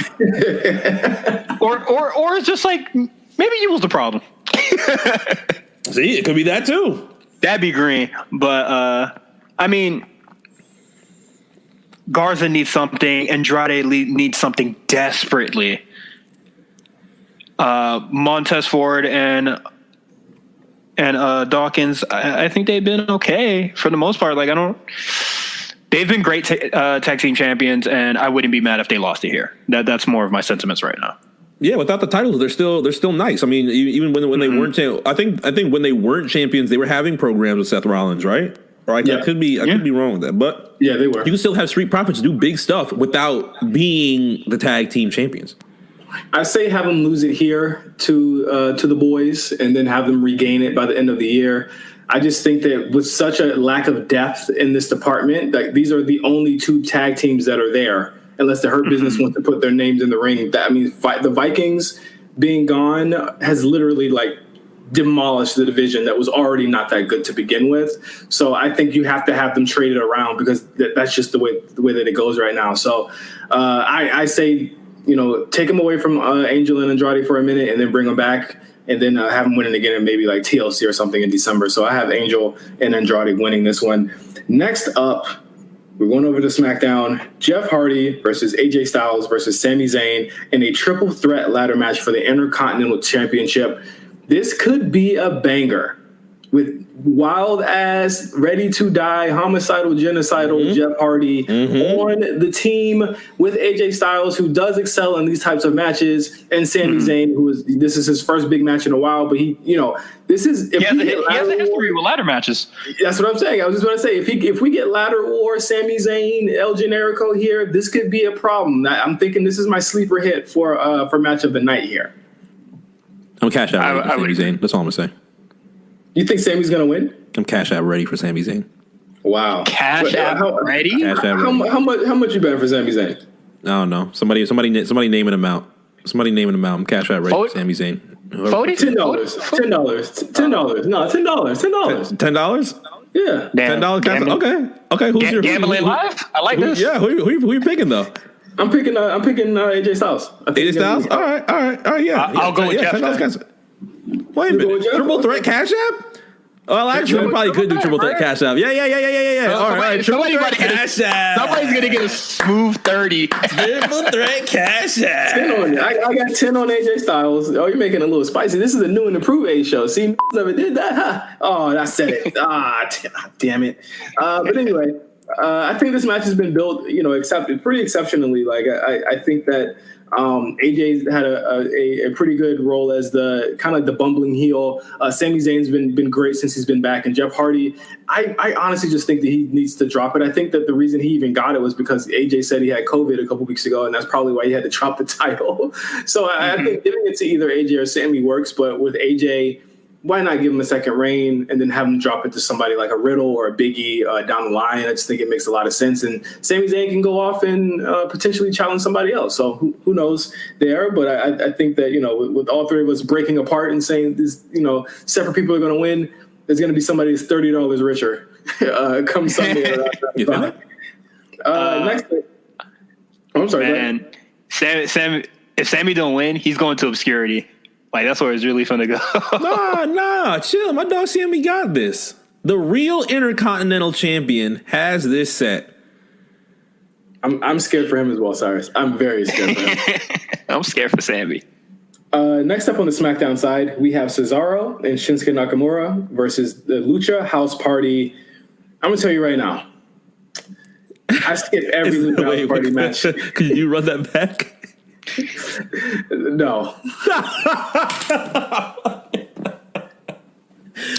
or it's just like maybe you was the problem. See, it could be that too. That'd be green. But I mean, Garza needs something. Andrade needs something desperately. Montez Ford and Dawkins, I think they've been okay for the most part. Like they've been great tag team champions, and I wouldn't be mad if they lost it here. That's more of my sentiments right now. Yeah, without the titles, they're still nice. I mean, even when they weren't, I think when they weren't champions, they were having programs with Seth Rollins, right? Right? I could be wrong with that, but yeah, they were. You can still have Street Profits do big stuff without being the tag team champions. I say have them lose it here to the boys and then have them regain it by the end of the year. I just think that with such a lack of depth in this department, that these are the only two tag teams that are there, unless the Hurt Business wants to put their names in the ring. That means the Vikings being gone has literally like demolished the division that was already not that good to begin with. So I think you have to have them traded around because that's just the way that it goes right now. So I say, take them away from Angel and Andrade for a minute and then bring them back and then have them winning again in maybe like TLC or something in December. So I have Angel and Andrade winning this one. Next up, we're going over to SmackDown. Jeff Hardy versus AJ Styles versus Sami Zayn in a triple threat ladder match for the Intercontinental Championship. This could be a banger with wild ass, ready to die, homicidal, genocidal Jeff Hardy on the team with AJ Styles, who does excel in these types of matches, and Sami Zayn, this is his first big match in a while, but he has a history with ladder matches. That's what I'm saying. I was just going to say, if we get ladder war, Sami Zayn, El Generico here, this could be a problem. I'm thinking this is my sleeper hit for match of the night here. I'm cash out ready for Sami Zayn. That's all I'm going to say. You think Sami's going to win? I'm cash out ready for Sami Zayn. Wow. Cash out ready? How much you betting for Sami Zayn? I don't know. Somebody name an amount. Somebody name an amount. I'm cash out ready for Sami Zayn. $10. $10. No, $10. $10? Yeah. $10 cash out? Okay. Who's your gambling live? I like this. Yeah. Who you picking though? I'm picking AJ Styles. AJ Styles? All right. Yeah. I'll go with Jeff. $10 Wait a minute. Triple threat cash app? Well, actually, we probably could do triple threat cash app. Yeah. All right. Triple threat cash app. Somebody's going to get a smooth 30. Triple threat cash app. 10 on it. I got 10 on AJ Styles. Oh, you're making it a little spicy. This is a new and improved A show. See, never did that. Huh? Oh, I said it. Damn it. But anyway, I think this match has been built, pretty exceptionally. Like, I think that AJ's had a pretty good role as the kind of like the bumbling heel. Sami Zayn's been great since he's been back, and Jeff Hardy, I honestly just think that he needs to drop it. I think that the reason he even got it was because AJ said he had COVID a couple weeks ago, and that's probably why he had to drop the title. So I think giving it to either AJ or Sami works, but with AJ, why not give him a second reign and then have him drop it to somebody like a Riddle or a Biggie down the line? I just think it makes a lot of sense. And Sami Zayn can go off and potentially challenge somebody else. So who knows there? But I think that, with all three of us breaking apart and saying this, separate people are going to win, there's going to be somebody that's $30 richer come Sunday. Next thing. I'm sorry. Man, Sammy, if Sammy don't win, he's going to obscurity. Like, that's where it's really finna go. Nah, chill. My dog Sammy got this. The real Intercontinental Champion has this set. I'm scared for him as well, Cyrus. I'm very scared for him. I'm scared for Sammy. Next up on the SmackDown side, we have Cesaro and Shinsuke Nakamura versus the Lucha House Party. I'm going to tell you right now, I skip every Lucha House Party match. Could you run that back? No.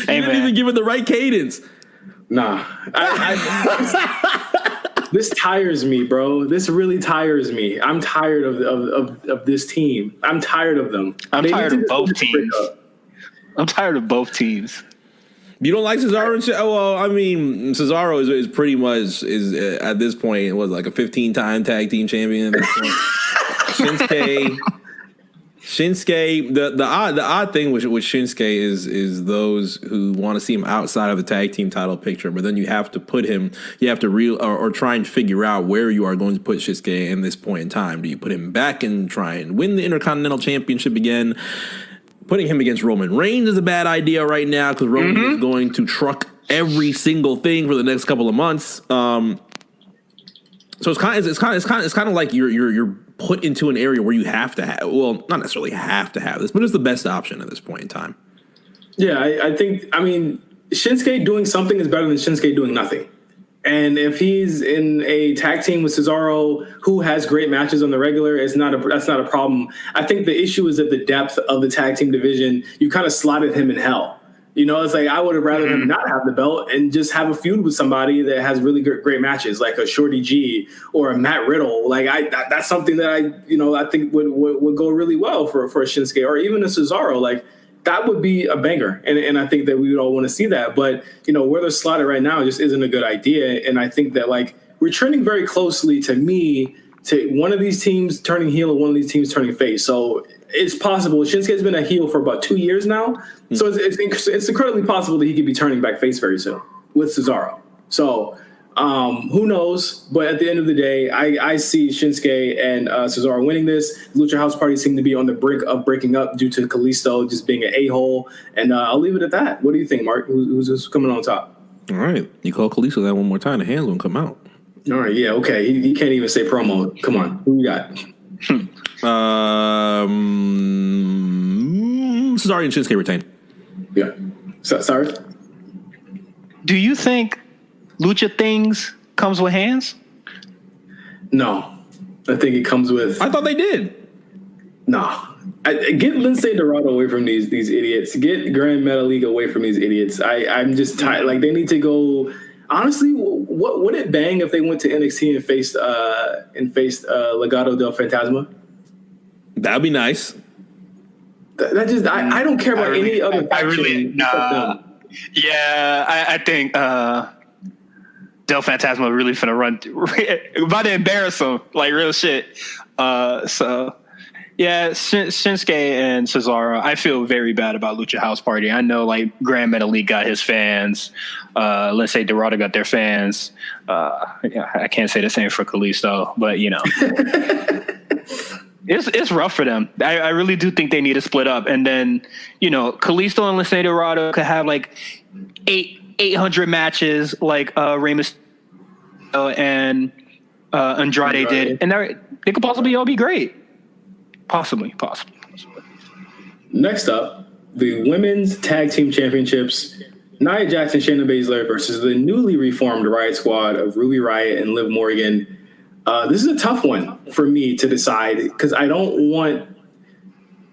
Hey, you didn't even give it the right cadence. Nah. This tires me, bro. This really tires me. I'm tired of this team. I'm tired of them. I'm tired of both teams. I'm tired of both teams. You don't like Cesaro and shit? Oh, well, I mean, Cesaro is pretty much at this point, it was like a 15-time tag team champion. Shinsuke, the odd thing with Shinsuke is those who want to see him outside of the tag team title picture, but then you have to put him, you have to or try and figure out where you are going to put Shinsuke in this point in time. Do you put him back and try and win the Intercontinental Championship again? Putting him against Roman Reigns is a bad idea right now because Roman is going to truck every single thing for the next couple of months. So it's kind of like you're put into an area where you have to have, well, not necessarily have to have this, but it's the best option at this point in time. Yeah, I think Shinsuke doing something is better than Shinsuke doing nothing. And if he's in a tag team with Cesaro, who has great matches on the regular, that's not a problem. I think the issue is that the depth of the tag team division, you kind of slotted him in hell. You know, it's like I would have rather him not have the belt and just have a feud with somebody that has really great matches, like a Shorty G or a Matt Riddle. Like that's something that I think would go really well for a Shinsuke or even a Cesaro. Like that would be a banger, and I think that we would all want to see that. But where they're slotted right now just isn't a good idea, and I think that like we're trending very closely to one of these teams turning heel and one of these teams turning face. So it's possible. Shinsuke's been a heel for about 2 years now. So it's incredibly possible that he could be turning back face very soon with Cesaro. So who knows? But at the end of the day, I see Shinsuke and Cesaro winning this. Lucha House Party seem to be on the brink of breaking up due to Kalisto just being an a-hole. And I'll leave it at that. What do you think, Mark? Who's coming on top? All right. You call Kalisto that one more time, the hands won't come out. All right. Yeah, okay. He can't even say promo. Come on. Who we got? Cesaro and Shinsuke retain. Yeah. Sorry? Do you think Lucha Things comes with hands? No. I think it comes with... I thought they did. No. Get Lince Dorado away from these idiots. Get Grand Metalik away from these idiots. I'm just tired. Like, they need to go... Honestly, what would it bang if they went to NXT and faced Legado del Fantasma? That'd be nice. That just I don't care about any other faction. Yeah, I think Del Fantasma really finna run about to embarrass him, like real shit. So yeah, Shinsuke and Cesaro, I feel very bad about Lucha House Party. I know like Grand Metalik got his fans. Let's say Dorado got their fans. Yeah, I can't say the same for Kalisto, but It's rough for them. I really do think they need to split up. And then, Kalisto and Lince Dorado could have like 800 matches like Rey Mysterio and Andrade did. And they could possibly all be great. Possibly. Next up, the Women's Tag Team Championships. Nia Jax and Shayna Baszler versus the newly reformed Riot Squad of Ruby Riott and Liv Morgan. This is a tough one for me to decide because I don't want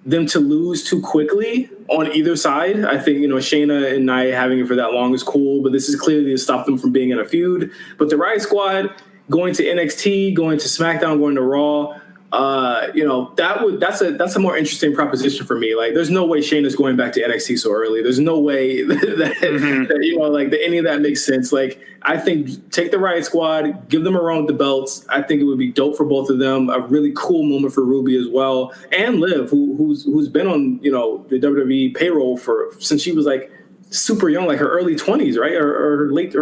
them to lose too quickly on either side. I think, Shayna and Nia having it for that long is cool, but this is clearly to stop them from being in a feud. But the Riot Squad going to NXT, going to SmackDown, going to Raw, that's a more interesting proposition for me. Like, there's no way Shayna's going back to NXT so early. There's no way that any of that makes sense. Like, I think take the Riot Squad, give them a run with the belts. I think it would be dope for both of them. A really cool moment for Ruby as well, and Liv, who's been on the WWE payroll since she was like super young, like her early 20s, right, or her late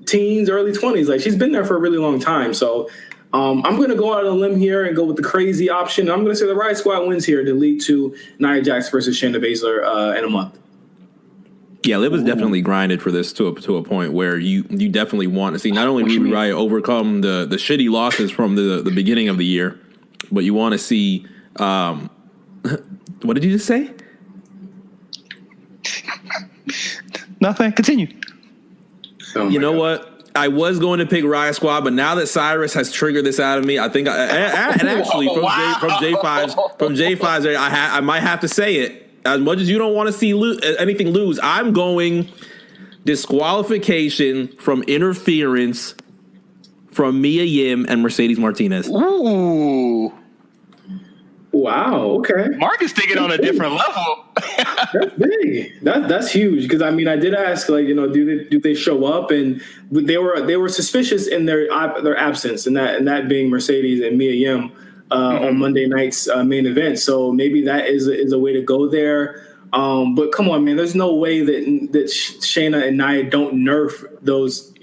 teens, early 20s. Like, she's been there for a really long time. So. I'm going to go out on a limb here and go with the crazy option. I'm going to say the Riot Squad wins here to lead to Nia Jax versus Shayna Baszler in a month. Yeah, Liv was definitely grinded for this to a point where you definitely want to see not only Ruby Riott overcome the shitty losses from the beginning of the year, but you want to see what did you just say? Nothing. Continue. Oh You know God. what? I was going to pick Riot Squad, but now that Cyrus has triggered this out of me, I think, and actually from J5's area, I might have to say it. As much as you don't want to see anything lose, I'm going disqualification from interference from Mia Yim and Mercedes Martinez. Ooh. Wow. Okay. Mark is thinking on a different level. That's big. That's huge. Because I mean, I did ask, like, do they show up? And they were suspicious in their absence, and that being Mercedes and Mia Yim on Monday night's main event. So maybe that is a way to go there. But come on, man. There's no way that Shayna and Nia don't nerf those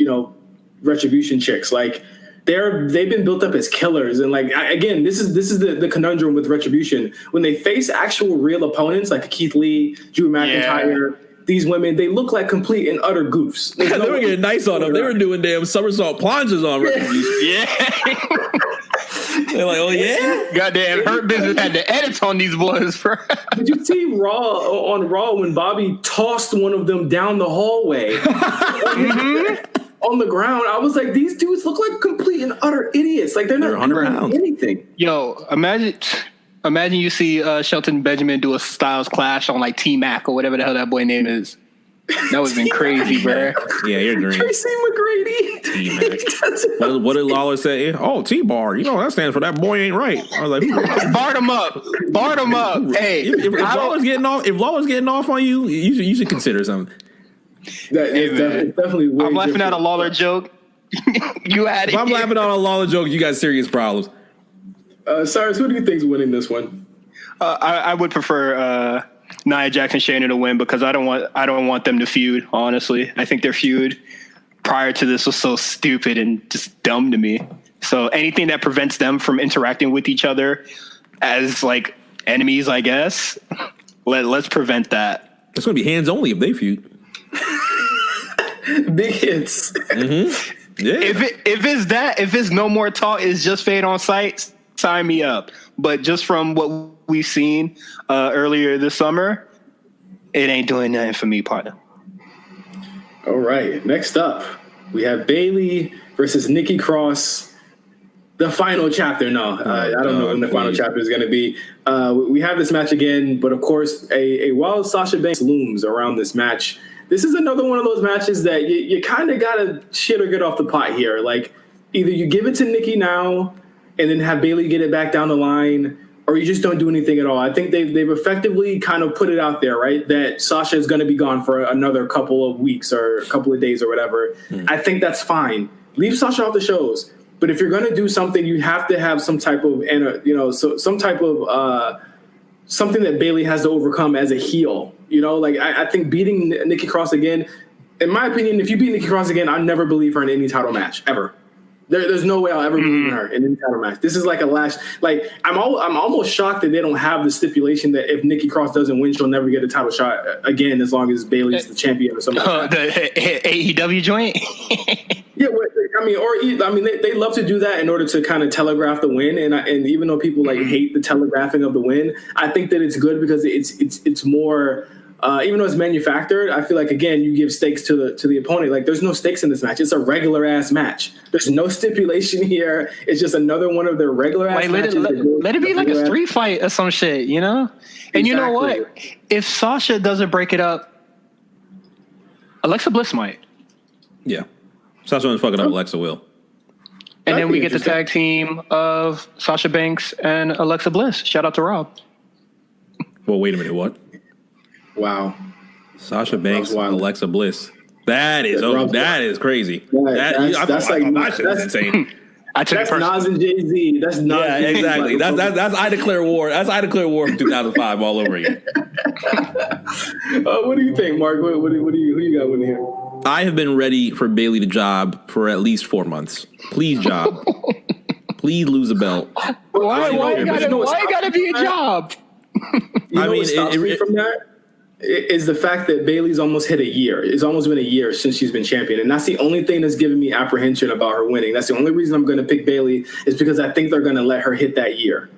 Retribution chicks. Like, they've been built up as killers, and like again, this is the conundrum with Retribution. When they face actual real opponents like Keith Lee, Drew McIntyre, these women, they look like complete and utter goofs. They were getting nice on them. They were doing damn somersault plunges on Retribution. Yeah. They're like, oh yeah, Goddamn, Hurt Business had the edits on these boys. Did you see on Raw when Bobby tossed one of them down the hallway? On the ground, I was like, these dudes look like complete and utter idiots. Like they're not doing anything. Yo, imagine you see Shelton Benjamin do a Styles Clash on like T-Mac or whatever the hell that boy name is. That would have been crazy, bro. Yeah, you're dreaming. Tracy McGrady. T-Mac. What did Lawler say? Oh, T-Bar. That stands for that boy ain't right. I was like, Bart him up. Hey, if Lawler's getting off on you, you should consider something. Definitely. I'm laughing at a Lawler joke. You had it. If I'm laughing at a Lawler joke, you got serious problems. Cyrus, who do you think's winning this one? I would prefer Nia Jax and Shayna to win because I don't want them to feud. Honestly, I think their feud prior to this was so stupid and just dumb to me. So anything that prevents them from interacting with each other as like enemies, I guess, let's prevent that. It's going to be hands only if they feud. Big hits. Mm-hmm. Yeah. If it's no more talk, it's just fade on sight. Sign me up. But just from what we've seen earlier this summer, it ain't doing nothing for me, partner. All right. Next up, we have Bayley versus Nikki Cross. The final chapter. No, I don't know when the final chapter is going to be. We have this match again, but of course, a wild Sasha Banks looms around this match. This is another one of those matches that you kind of got to shit or get off the pot here. Like, either you give it to Nikki now and then have Bayley get it back down the line, or you just don't do anything at all. I think they've effectively kind of put it out there, right, that Sasha is going to be gone for another couple of weeks or a couple of days or whatever. I think that's fine. Leave Sasha off the shows. But if you're going to do something, you have to have some type of, something that Bayley has to overcome as a heel. Like I think beating Nikki Cross again, in my opinion, if you beat Nikki Cross again, I never believe her in any title match ever. There's no way I'll ever believe in her in any title match. This is like I'm almost shocked that they don't have the stipulation that if Nikki Cross doesn't win, she'll never get a title shot again as long as Bayley's the champion or something. Like that. The AEW joint. Yeah, they love to do that in order to kind of telegraph the win, and even though people hate the telegraphing of the win, I think that it's good because it's more. Even though it's manufactured, I feel like again you give stakes to the opponent. Like there's no stakes in this match. It's a regular ass match. There's no stipulation here. It's just another one of their regular ass matches. Let it be like a street fight or some shit, And Exactly. you know what? If Sasha doesn't break it up, Alexa Bliss might. Yeah. Sasha and fucking up Alexa will. And then we get the tag team of Sasha Banks and Alexa Bliss. Shout out to Rob. Well, wait a minute. What? Wow. Sasha Banks, Alexa Bliss. That is crazy. That's insane. That's Nas and Jay-Z. That's Nas. Yeah, exactly. That's I Declare War. That's I Declare War from 2005 all over again. What do you think, Mark? Who you got winning here? I have been ready for Bayley to job for at least 4 months. Please job. Please lose a belt. Why you gotta be a job? What stops me from that is the fact that Bayley's almost hit a year. It's almost been a year since she's been champion. And that's the only thing that's giving me apprehension about her winning. That's the only reason I'm going to pick Bayley is because I think they're going to let her hit that year.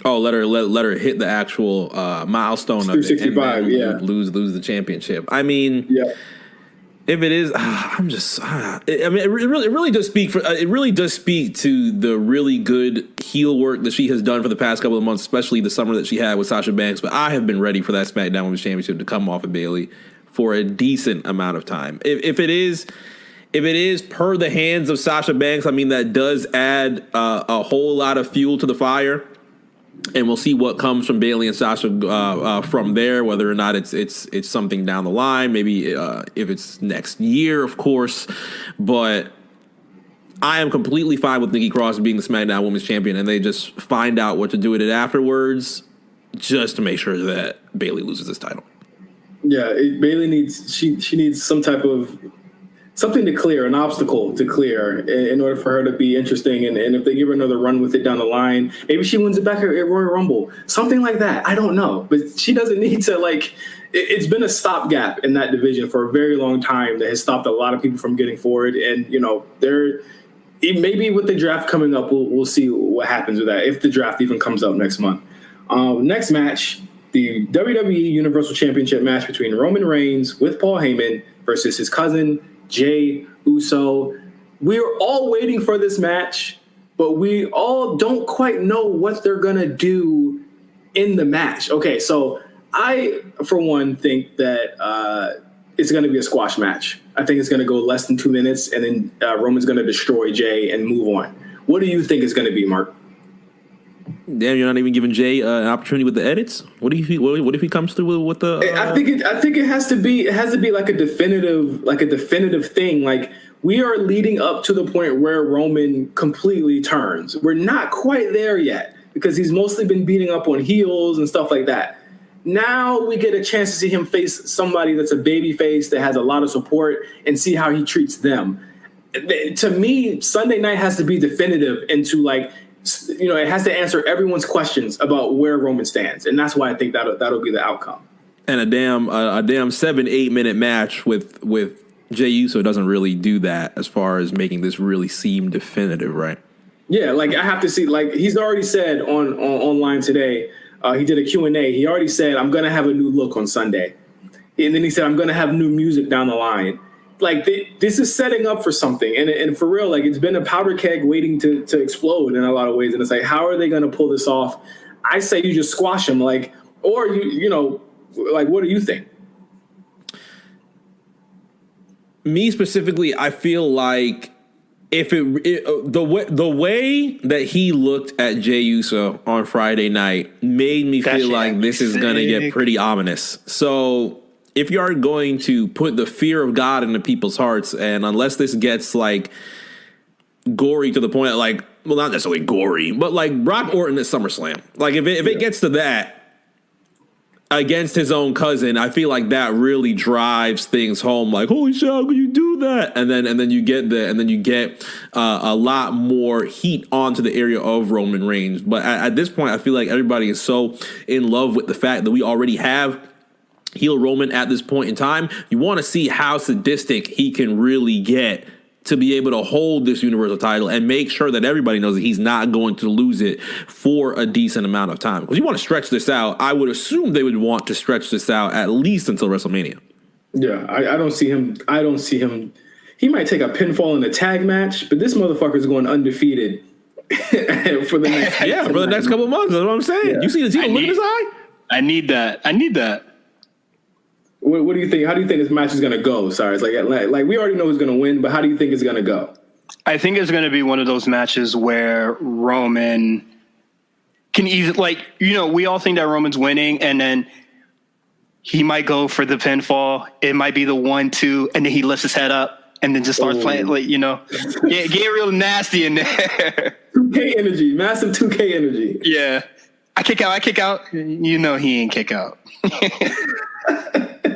Oh, let her hit the actual milestone of it and then lose the championship. I mean, yeah. If it is, I'm just. It really does speak for. It really does speak to the really good heel work that she has done for the past couple of months, especially the summer that she had with Sasha Banks. But I have been ready for that SmackDown Women's Championship to come off of Bayley for a decent amount of time. If it is per the hands of Sasha Banks, I mean that does add a whole lot of fuel to the fire. And we'll see what comes from Bayley and Sasha from there, whether or not it's something down the line, maybe if it's next year, of course. But I am completely fine with Nikki Cross being the SmackDown Women's Champion, and they just find out what to do with it afterwards, just to make sure that Bayley loses this title. Yeah, Bayley needs she needs some type of something to clear, an obstacle to clear in order for her to be interesting. And if they give her another run with it down the line, maybe she wins it back at Royal Rumble, something like that. I don't know, but she doesn't need to it's been a stopgap in that division for a very long time that has stopped a lot of people from getting forward. And, maybe with the draft coming up, we'll see what happens with that, if the draft even comes up next month. Next match, the WWE Universal Championship match between Roman Reigns with Paul Heyman versus his cousin, Jey Uso. We're all waiting for this match, but we all don't quite know what they're going to do in the match. Okay, so I, for one, think that it's going to be a squash match. I think it's going to go less than 2 minutes, and then Roman's going to destroy Jey and move on. What do you think it's going to be, Mark? Damn, you're not even giving Jey an opportunity with the edits. What if he comes through with the? I think it has to be like a definitive thing. Like, we are leading up to the point where Roman completely turns. We're not quite there yet because he's mostly been beating up on heels and stuff like that. Now we get a chance to see him face somebody that's a baby face that has a lot of support and see how he treats them. To me, Sunday night has to be definitive into it has to answer everyone's questions about where Roman stands. And that's why I think that'll be the outcome. And a damn 7-8 minute match with Jey Uso doesn't really do that as far as making this really seem definitive, right? Yeah, I have to see, he's already said on online today, he did a Q&A. He already said, I'm going to have a new look on Sunday. And then he said, I'm going to have new music down the line. This is setting up for something. And for real, it's been a powder keg waiting to explode in a lot of ways. And it's how are they going to pull this off? I say you just squash them, what do you think? Me specifically, I feel like if the way that he looked at Jey Uso on Friday night made me feel like this is going to get pretty ominous. So if you are going to put the fear of God into people's hearts, and unless this gets gory to the point of well, not necessarily gory, but Brock Orton at SummerSlam, if it gets to that against his own cousin, I feel like that really drives things home. Holy shit, how could you do that? And then you get a lot more heat onto the area of Roman Reigns. But at this point, I feel like everybody is so in love with the fact that we already have heel Roman at this point in time. You want to see how sadistic he can really get to be able to hold this Universal title and make sure that everybody knows that he's not going to lose it for a decent amount of time. Because you want to stretch this out. I would assume they would want to stretch this out at least until WrestleMania. Yeah, I don't see him. He might take a pinfall in a tag match, but this motherfucker is going undefeated for the next couple of months. That's what I'm saying. Yeah. You see the look in his eye? I need that. What do you think? How do you think this match is going to go? Sorry, it's we already know who's going to win, but how do you think it's going to go? I think it's going to be one of those matches where Roman can easily, we all think that Roman's winning, and then he might go for the pinfall. It might be the 1-2, and then he lifts his head up and then just starts playing, get real nasty in there. 2K energy, massive 2K energy. Yeah. I kick out. He ain't kick out.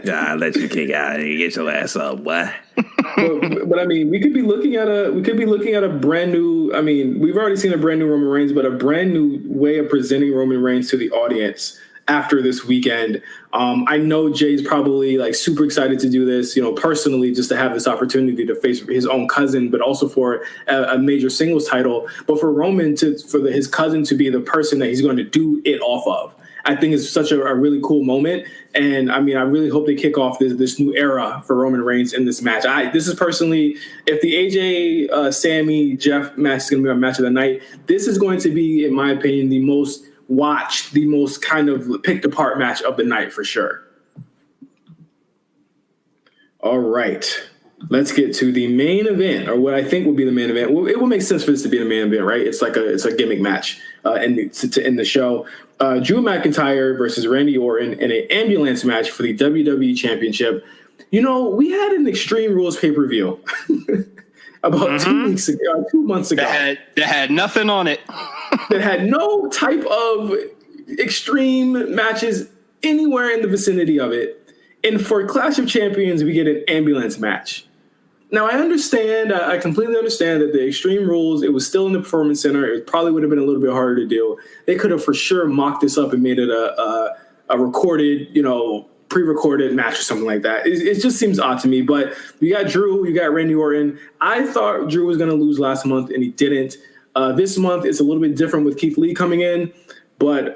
Yeah, Nah, let you kick out and get your ass up, boy. but I mean, we could be looking at a brand new. I mean, we've already seen a brand new Roman Reigns, but a brand new way of presenting Roman Reigns to the audience after this weekend. I know Jay's probably like super excited to do this, personally, just to have this opportunity to face his own cousin, but also for a major singles title. But for Roman his cousin to be the person that he's going to do it off of, I think is such a really cool moment. And I mean, I really hope they kick off this new era for Roman Reigns in this match. This is personally, if the AJ, Sammy, Jeff match is going to be my match of the night, this is going to be, in my opinion, the most watched, the most kind of picked apart match of the night for sure. All right. Let's get to the main event, or what I think will be the main event. Well, it will make sense for this to be the main event, right? It's a gimmick match to end the show. Drew McIntyre versus Randy Orton in an ambulance match for the WWE Championship. We had an Extreme Rules pay-per-view about 2 months ago. That had nothing on it. That had no type of extreme matches anywhere in the vicinity of it. And for Clash of Champions, we get an ambulance match. Now, I completely understand that the Extreme Rules, it was still in the Performance Center. It probably would have been a little bit harder to do. They could have for sure mocked this up and made it a recorded, pre-recorded match or something like that. It just seems odd to me. But you got Drew, you got Randy Orton. I thought Drew was going to lose last month, and he didn't. This month, it's a little bit different with Keith Lee coming in. But,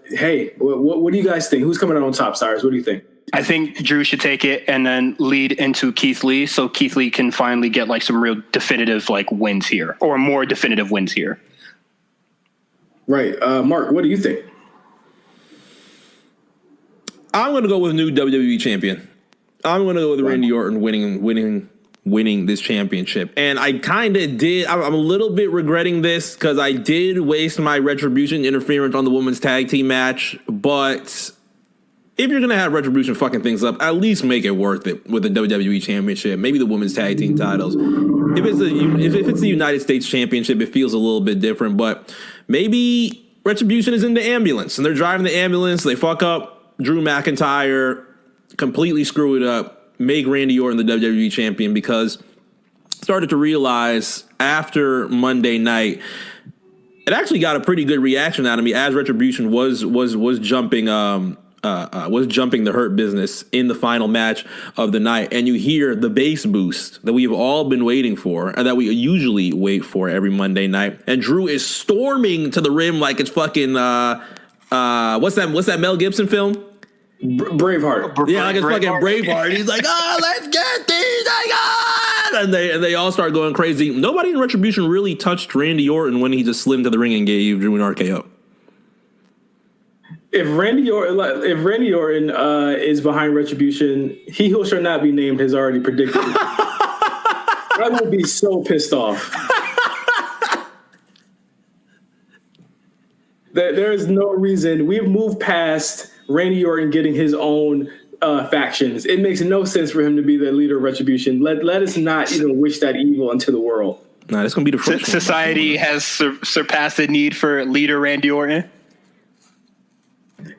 hey, what do you guys think? Who's coming out on top, Cyrus? What do you think? I think Drew should take it and then lead into Keith Lee, so Keith Lee can finally get like some real definitive wins here, or more definitive wins here. Right. Mark, what do you think? I'm going to go with new WWE champion. I'm going to go with Randy Orton winning this championship. And I kind of did. I'm a little bit regretting this because I did waste my Retribution interference on the women's tag team match. But if you're going to have Retribution fucking things up, at least make it worth it with the WWE Championship, maybe the women's tag team titles. If it's the United States Championship, it feels a little bit different. But maybe Retribution is in the ambulance, and they're driving the ambulance. They fuck up Drew McIntyre, completely screw it up, make Randy Orton the WWE Champion, because started to realize after Monday night, it actually got a pretty good reaction out of me as Retribution was jumping the Hurt Business in the final match of the night. And you hear the bass boost that we've all been waiting for and that we usually wait for every Monday night. And Drew is storming to the rim like it's fucking, what's that Mel Gibson film? Braveheart. Yeah, like it's fucking Braveheart. He's like, oh, let's get these, and they all start going crazy. Nobody in Retribution really touched Randy Orton when he just slimmed to the ring and gave Drew an RKO. If Randy Orton is behind Retribution, he who shall not be named has already predicted. I would be so pissed off. There is no reason. We've moved past Randy Orton getting his own factions. It makes no sense for him to be the leader of Retribution. Let us not even wish that evil into the world. Nah, that's gonna be the first. Society has surpassed the need for leader Randy Orton.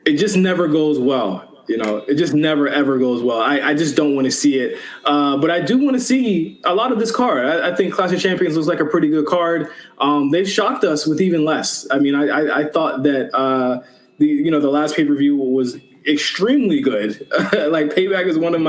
It just never goes well. It just never, ever goes well. I just don't want to see it. But I do want to see a lot of this card. I think Clash of Champions looks like a pretty good card. They've shocked us with even less. I mean, I thought that the last pay-per-view was extremely good. Like Payback was one of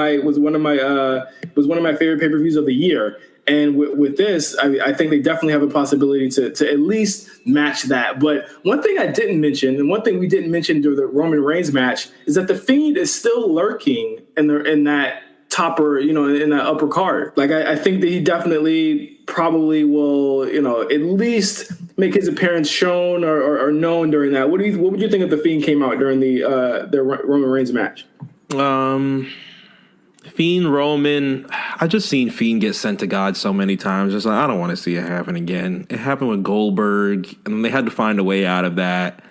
my favorite pay-per-views of the year. And with this, I think they definitely have a possibility to at least match that. But one thing I didn't mention, and one thing we didn't mention during the Roman Reigns match, is that the Fiend is still lurking in that topper, in that upper card. Like I think that he definitely probably will, at least make his appearance shown or known during that. What would you think if the Fiend came out during the Roman Reigns match? Fiend Roman, I just seen Fiend get sent to God so many times. Just like, I don't want to see it happen again. It happened with Goldberg, and they had to find a way out of that.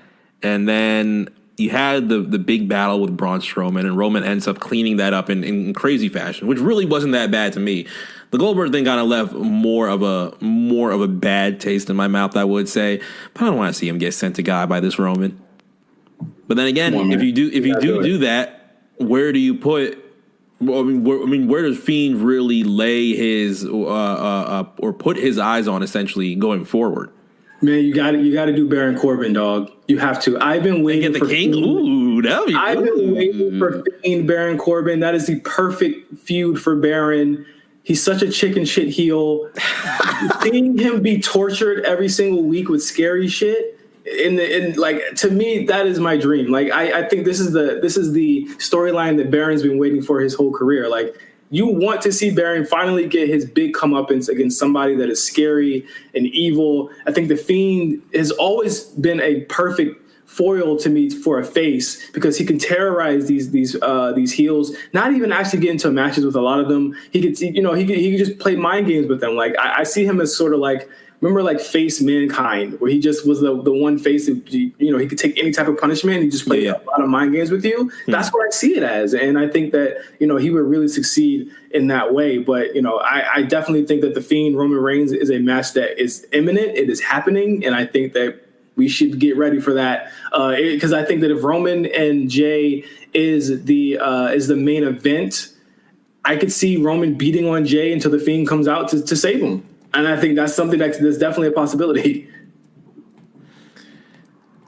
And then you had the big battle with Braun Strowman, and Roman ends up cleaning that up in crazy fashion, which really wasn't that bad to me. The Goldberg thing kind of left more of a bad taste in my mouth, I would say. But I don't want to see him get sent to God by this Roman. But then again, if you do that, where do you put? Well, where does Fiend really lay his or put his eyes on essentially going forward? Man, you got to do Baron Corbin, dog. You have to. I've been waiting for the King. Fiend. Ooh, that'd be. I've been waiting for Fiend Baron Corbin. That is the perfect feud for Baron. He's such a chicken shit heel. Seeing him be tortured every single week with scary shit. To me, that is my dream. Like I think this is the storyline that Baron's been waiting for his whole career. Like you want to see Baron finally get his big comeuppance against somebody that is scary and evil. I think the Fiend has always been a perfect foil to me for a face because he can terrorize these heels. Not even actually get into matches with a lot of them. He could just play mind games with them. Like I see him as sort of like. Remember, like Face Mankind, where he just was the one face that, he could take any type of punishment. And he just played a lot of mind games with you. That's what I see it as. And I think that, he would really succeed in that way. But, I definitely think that the Fiend Roman Reigns is a match that is imminent. It is happening. And I think that we should get ready for that. Because I think that if Roman and Jay is the main event, I could see Roman beating on Jay until the Fiend comes out to save him. And I think that's something that's definitely a possibility.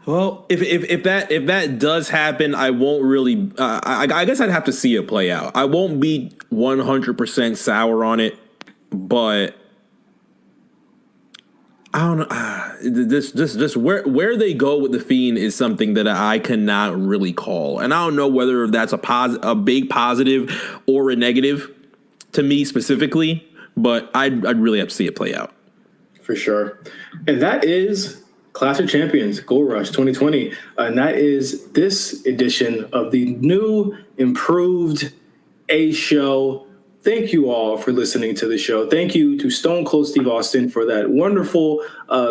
Well, if that does happen, I won't really. I guess I'd have to see it play out. I won't be 100% sour on it, but I don't know. This where they go with the Fiend is something that I cannot really call, and I don't know whether that's a big positive or a negative to me specifically. But I'd really have to see it play out. For sure. And that is Clash of Champions Gold Rush 2020. And that is this edition of the new, improved A Show. Thank you all for listening to the show. Thank you to Stone Cold Steve Austin for that wonderful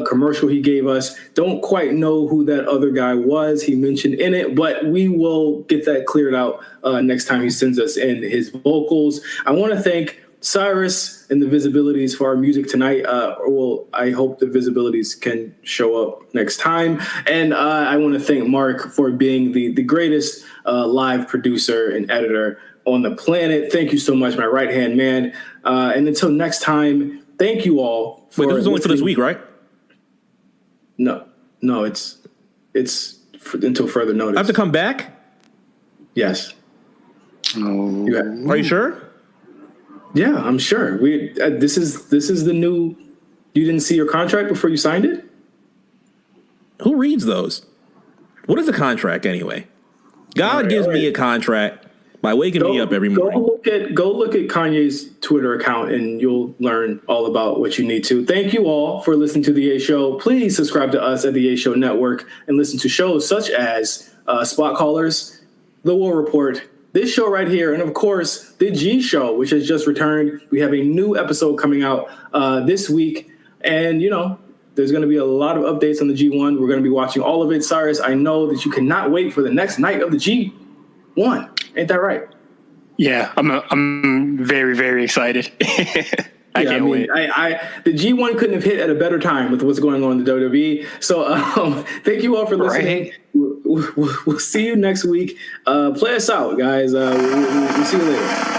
commercial he gave us. Don't quite know who that other guy was he mentioned in it, but we will get that cleared out next time he sends us in his vocals. I want to thank Cyrus and the Visibilities for our music tonight. I hope the Visibilities can show up next time. And I want to thank Mark for being the greatest live producer and editor on the planet. Thank you so much, my right-hand man. And until next time, thank you all. Wait, this is only for this week, right? No, it's until further notice. I have to come back? Yes. Oh. Are you sure? Yeah, I'm sure. This is the new. You didn't see your contract before you signed it? Who reads those? What is a contract anyway? God gives me a contract by waking me up every morning. Go look at Kanye's Twitter account and you'll learn all about what you need to. Thank you all for listening to The A Show. Please subscribe to us at The A Show Network and listen to shows such as Spot Callers, The War Report, this show right here, and of course, The G Show, which has just returned. We have a new episode coming out this week. And, there's going to be a lot of updates on the G1. We're going to be watching all of it. Cyrus, I know that you cannot wait for the next night of the G1. Ain't that right? Yeah, I'm very, very excited. I can't wait. The G1 couldn't have hit at a better time with what's going on in the WWE. So thank you all for listening. Right. We'll see you next week. Play us out, guys. We'll see you later.